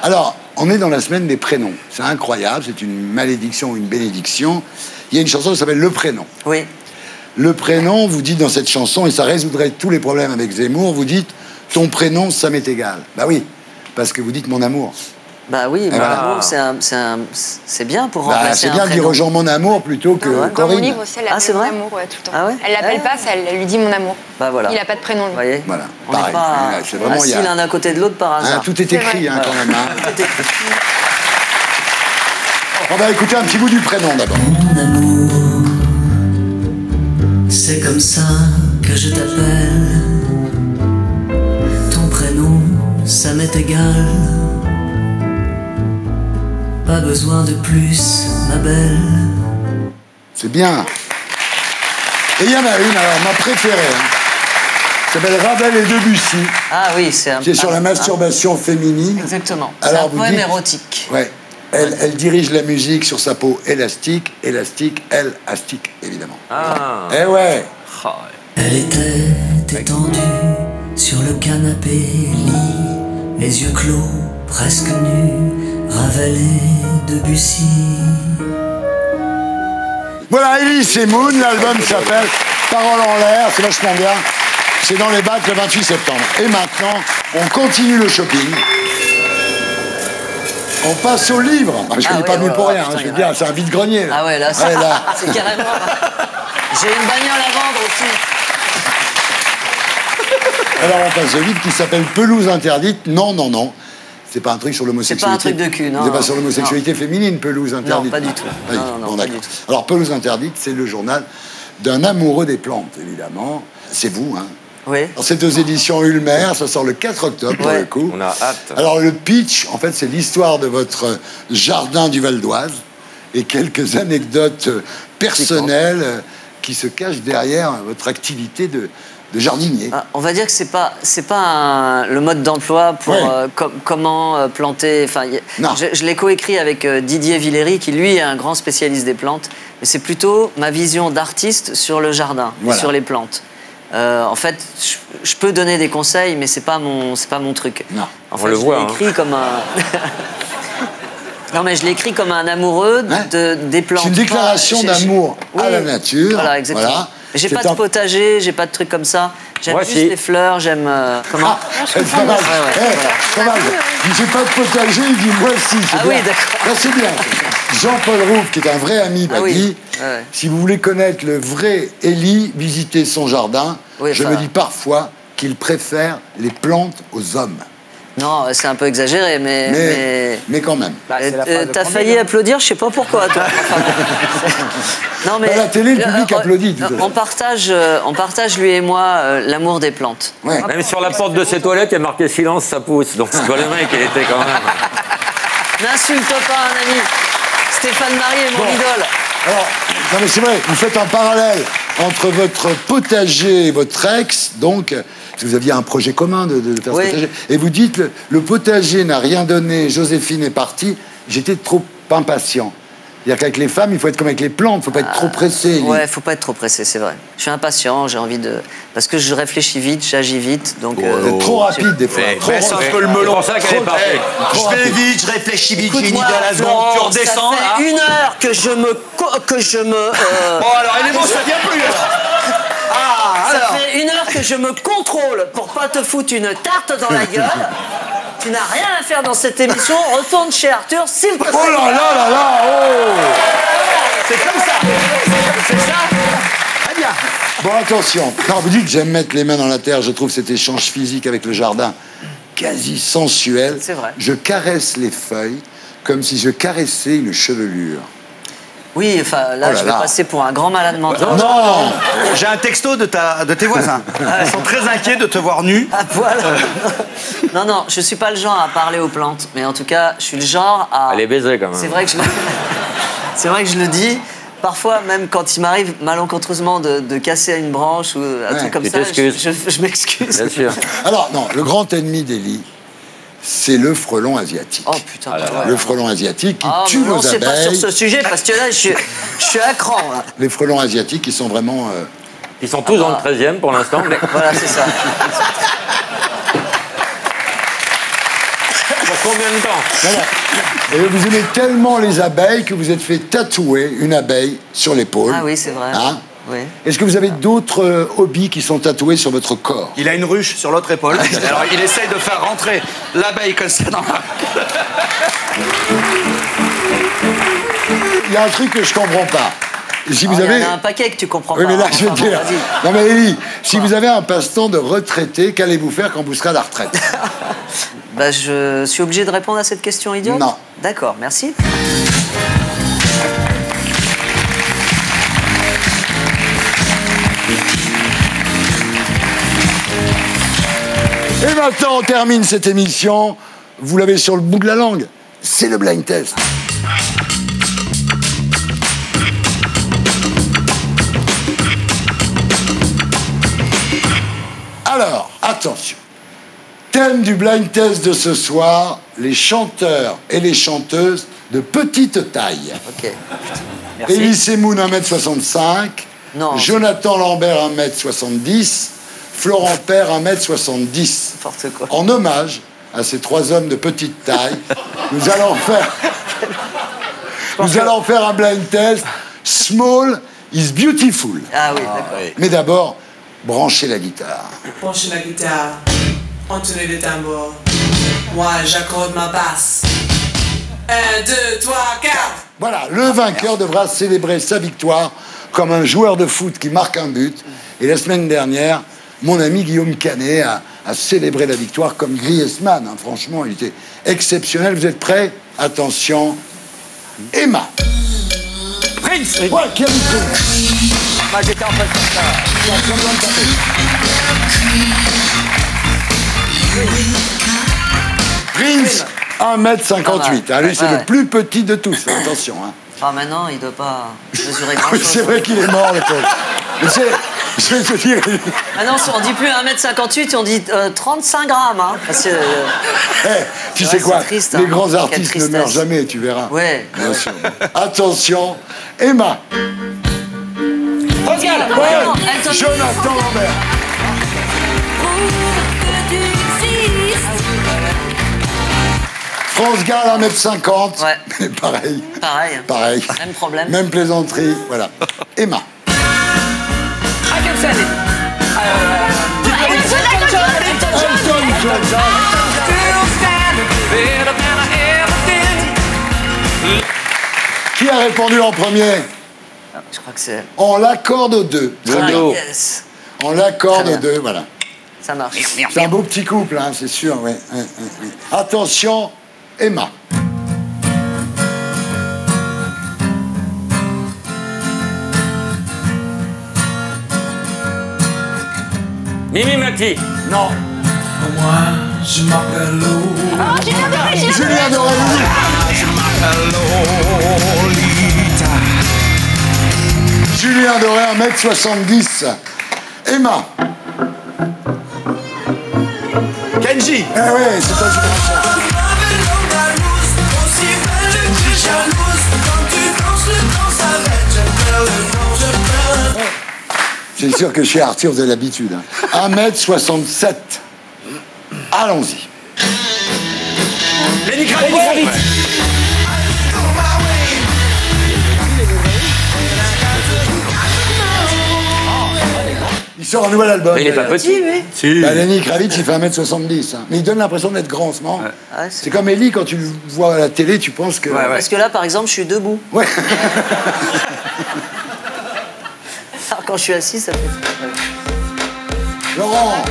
Alors, on est dans la semaine des prénoms. C'est incroyable, c'est une malédiction ou une bénédiction. Il y a une chanson qui s'appelle Le Prénom. Oui. Le prénom, vous dites dans cette chanson, et ça résoudrait tous les problèmes avec Zemmour, vous dites « ton prénom, ça m'est égal ». Bah oui, parce que vous dites « mon amour ». Bah oui, mon amour, c'est bien pour remplacer c'est bien de dire aux gens « mon amour » plutôt que Corinne. Dans mon livre aussi, elle l'appelle mon amour, tout le temps. Ah ouais, elle l'appelle pas, elle lui dit mon amour. Bah voilà. Il n'a pas de prénom, lui. Vous voyez, voilà. On n'est pas assis l'un à côté de l'autre par hasard. Tout est écrit, quand même. Tout est écrit. On va écouter un petit bout du prénom d'abord. Mon amour, c'est comme ça que je t'appelle. Ton prénom, ça m'est égal. Pas besoin de plus, ma belle. C'est bien. Et il y en a une, alors ma préférée. Ça s'appelle Ravel et Debussy. Ah oui, c'est un... Qui est sur la masturbation féminine. Exactement. Alors, c'est un poème érotique. Ouais. Elle dirige la musique sur sa peau élastique, elle astique, évidemment. Ah. Eh ouais. Elle était étendue sur le canapé lit, les yeux clos, presque nus, Ravel et Debussy. Voilà, Elise et Moon, l'album s'appelle Paroles en l'air, c'est vachement bien. C'est dans les bacs le 28 septembre. Et maintenant, on continue le shopping. On passe au livre. Je ne suis pas venu pour rien, je veux dire, c'est un vide-grenier. Ah ouais, là, c'est carrément... J'ai une bagnole à vendre aussi. Alors on passe au livre qui s'appelle Pelouse interdite. Non, non, non. C'est pas un truc sur l'homosexualité. C'est pas un truc de cul, non. C'est pas sur l'homosexualité féminine, Pelouse interdite. Non, pas du tout. Non, pas du tout. Alors Pelouse interdite, c'est le journal d'un amoureux des plantes, évidemment. C'est vous, hein. Oui. Alors, c'est aux éditions Ulmer, ça sort le 4 octobre pour le coup. On a hâte. Alors le pitch, en fait, c'est l'histoire de votre jardin du Val d'Oise et quelques anecdotes personnelles qui se cachent derrière votre activité de jardinier. On va dire que c'est pas le mode d'emploi pour comment planter. Enfin, je l'ai coécrit avec Didier Villery, qui lui est un grand spécialiste des plantes. Mais c'est plutôt ma vision d'artiste sur le jardin, et sur les plantes. En fait, je peux donner des conseils, mais c'est pas mon truc. Non. En fait, je l'ai écrit comme un. Non, mais je l'ai écrit comme un amoureux des plantes. C'est une déclaration d'amour à la nature. Voilà, exactement. Voilà. J'ai pas de potager, j'ai pas de trucs comme ça. J'aime juste les fleurs, j'aime... Comment c'est pas mal. Pas mal. J'ai pas de potager, il dit moi aussi. Ah oui, d'accord. Là, c'est bien. Jean-Paul Rouve, qui est un vrai ami, m'a dit, si vous voulez connaître le vrai Élie, visitez son jardin. Je me dis parfois qu'il préfère les plantes aux hommes. Non, c'est un peu exagéré, mais quand même. T'as failli applaudir, je sais pas pourquoi, toi. Non, mais la télé, le public applaudit. On partage, lui et moi, l'amour des plantes. Ouais. Même sur la porte de ses toilettes, il y a marqué silence, ça pousse. Donc c'est quoi le mec, il était quand même. N'insulte pas un ami. Stéphane Marie est mon idole. Alors, non mais c'est vrai, vous faites un parallèle entre votre potager et votre ex, donc. Vous aviez un projet commun de faire ce potager. Et vous dites, le potager n'a rien donné, Joséphine est partie, j'étais trop impatient. C'est-à-dire qu'avec les femmes, il faut être comme avec les plantes, il ne faut pas être trop pressé. Ouais, il ne faut pas être trop pressé, c'est vrai. Je suis impatient, j'ai envie de... Parce que je réfléchis vite, j'agis vite, donc... Vous êtes trop rapide, des fois. Baisse un peu le melon. C'est pour ça qu'elle est parfaite. Je vais vite, je réfléchis vite, j'ai une idée à la seconde, tu redescends. Ça fait 1 heure que je me... Bon, alors, élément, ça vient plus, Ça fait 1 heure que je me contrôle pour pas te foutre une tarte dans la gueule. Tu n'as rien à faire dans cette émission. Retourne chez Arthur, s'il te plaît. Oh là là là là, oh. C'est comme ça. C'est ça. Très bien. Bon, attention. Non, vous dites que j'aime mettre les mains dans la terre. Je trouve cet échange physique avec le jardin quasi sensuel. C'est vrai. Je caresse les feuilles comme si je caressais une chevelure. Oui, enfin, là, je vais passer pour un grand malade mental. Non. J'ai un texto de tes voisins. Ils sont très inquiets de te voir nu. À poil. Non, non, je suis pas le genre à parler aux plantes, mais en tout cas, je suis le genre à... Elle est baisée, quand même. C'est vrai que je le dis. Parfois, même quand il m'arrive malencontreusement de casser une branche ou un truc comme ça, je m'excuse. Bien sûr. Alors, non, le grand ennemi d'Élie, c'est le frelon asiatique. Oh putain. Le frelon asiatique qui tue nos vos abeilles. Non, c'est pas sur ce sujet, parce que là, je suis à cran. Là. Les frelons asiatiques, ils sont vraiment... Ils sont tous dans le 13e pour l'instant. Mais... Voilà, c'est ça. Pour combien de temps? Voilà. Et vous aimez tellement les abeilles que vous êtes fait tatouer une abeille sur l'épaule. Ah oui, c'est vrai. Hein? Oui. Est-ce que vous avez d'autres hobbies qui sont tatoués sur votre corps? Il a une ruche sur l'autre épaule. Alors il essaye de faire rentrer l'abeille comme ça dans la... Il y a un truc que je comprends pas. Si vous Il avez... y en a un paquet que tu comprends pas. Oui, mais là, je veux Enfin, dire... vas-y. Non, mais Élie, si vous avez un passe-temps de retraité, qu'allez-vous faire quand vous serez à la retraite? Bah, je suis obligé de répondre à cette question idiote? Non. D'accord, merci. Et maintenant, on termine cette émission. Vous l'avez sur le bout de la langue. C'est le blind test. Alors, attention. Thème du blind test de ce soir, les chanteurs et les chanteuses de petite taille. Ok. Merci. Élie Semoun, 1m65. Non. Jonathan Lambert, 1m70. Florent Père, 1m70. N'importe quoi. En hommage à ces 3 hommes de petite taille, nous allons faire un blind test. Small is beautiful. Ah oui, d'accord. Mais d'abord, branchez la guitare. Branchez la guitare, entonez les tambours. Moi, j'accorde ma basse. 1, 2, 3, 4. Voilà, le vainqueur devra célébrer sa victoire comme un joueur de foot qui marque un but. Et la semaine dernière, mon ami Guillaume Canet a célébré la victoire comme Griezmann. Hein. Franchement, il était exceptionnel. Vous êtes prêts? Attention. Emma. Prince. Ouais, qui a dit Prince? Moi, j'étais en train de faire Prince, 1m58. Ah, lui, c'est le plus petit de tous. Attention. Hein. Ah, maintenant, il doit pas mesurer grand-chose. C'est vrai qu'il est mort, le pauvre. Mais je vais te dire... Maintenant, on dit plus 1m58, on dit 35 grammes. Hein, parce que, tu sais quoi, triste, les hein. grands Quelle artistes ne tristesse. meurent jamais, tu verras. Ouais. Bien sûr. Attention, Emma. Pascal, Ouais. non, Jonathan Lambert. France Gall, 1m50. Ouais. Mais pareil. Pareil. Même problème. Même plaisanterie. Voilà. Emma. Qui a répondu en premier? Je crois que c'est... On l'accorde aux deux. Très bien. Yes. On l'accorde Très aux bien. deux, voilà. Ça marche. C'est un beau petit couple, hein, c'est sûr. Ouais. Attention, Emma. Mimi Mati. Non. Moi, je m'appelle Lou. Oh, Julien Doré, Julien Doré. Je m'appelle Lolita. Julien Doré, 1m70. Emma. Kenji. Eh ouais, c'est pas Julien. Aussi belle que jalouse quand tu danses C'est sûr que chez Arthur, vous avez l'habitude. 1m67. Allons-y. Lenny Kravitz. Il sort un nouvel album. Mais il est pas petit, oui. Si. Bah, Lenny Kravitz, il fait 1m70. Hein. Mais il donne l'impression d'être grand en ce moment. Ouais, c'est comme Ellie, quand tu le vois à la télé, tu penses que... Parce que là, par exemple, je suis debout. Ouais. Alors, quand je suis assis, ça fait... Laurent.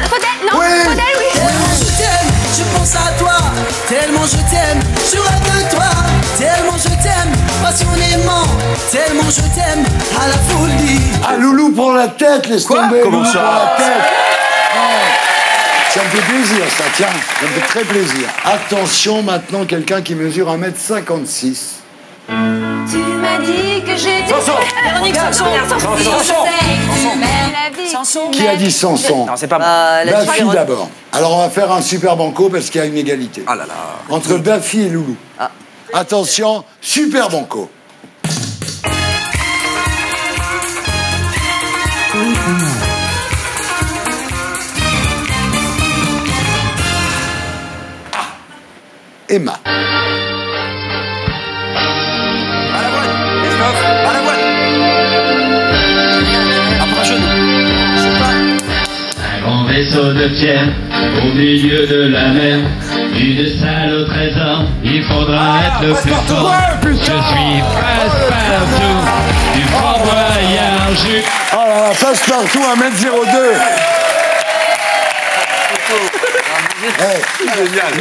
Faudel, non, Oui. Faudel, oui. Tellement je t'aime, je pense à toi. Tellement je t'aime, je rêve de toi. Tellement je t'aime, passionnément. Tellement je t'aime, à la folie. Ah, Loulou prend la tête, laisse tomber. Comment Loulou ça prend la tête. Oh. Ça me fait plaisir, ça, tiens. Ça me fait très plaisir. Attention, maintenant, quelqu'un qui mesure 1m56. Tu m'as dit que j'étais... Sanson. Véronique Sanson. Sanson. Qui a dit Sanson? Non, c'est pas Baffy d'abord. Alors, on va faire un super banco parce qu'il y a une égalité. Ah là là. Entre Baffy et Loulou. Ah. Attention, super banco. Emma. Un grand vaisseau de pierre au milieu de la mer, une salle au trésor, il faudra être le plus fort. Je suis Passepartout du Fort Boyard. Oh là là, Passepartout, 1m02.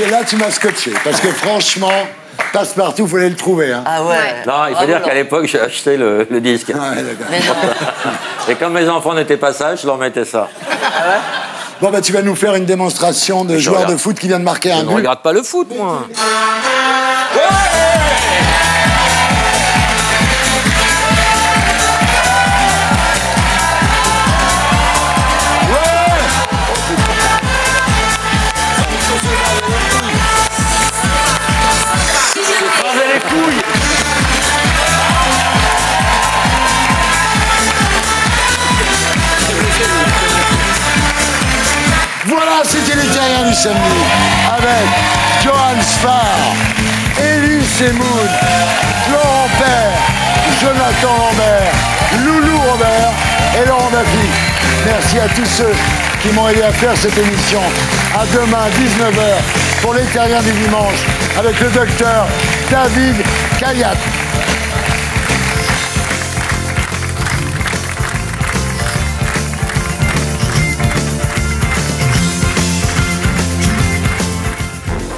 Et là, tu m'as scotché. Parce que franchement, Passepartout, il fallait le trouver. Hein. Ah ouais. Non, il faut dire qu'à l'époque, j'ai acheté le disque. Et comme mes enfants n'étaient pas sages, je leur mettais ça. Bon, bah, tu vas nous faire une démonstration de joueur de foot qui vient de marquer un but. Je ne regarde pas le foot, moi. Voilà, c'était les terriens du samedi. Avec Johan Sfar, Elie Semoun, Laurent Père, Jonathan Lambert, Loulou Robert et Laurent Baffy. Merci à tous ceux qui m'ont aidé à faire cette émission. À demain, 19h, pour les terriens du dimanche, avec le docteur David Kayat.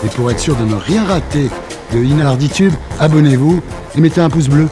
Et pour être sûr de ne rien rater de Inarditube, abonnez-vous et mettez un pouce bleu.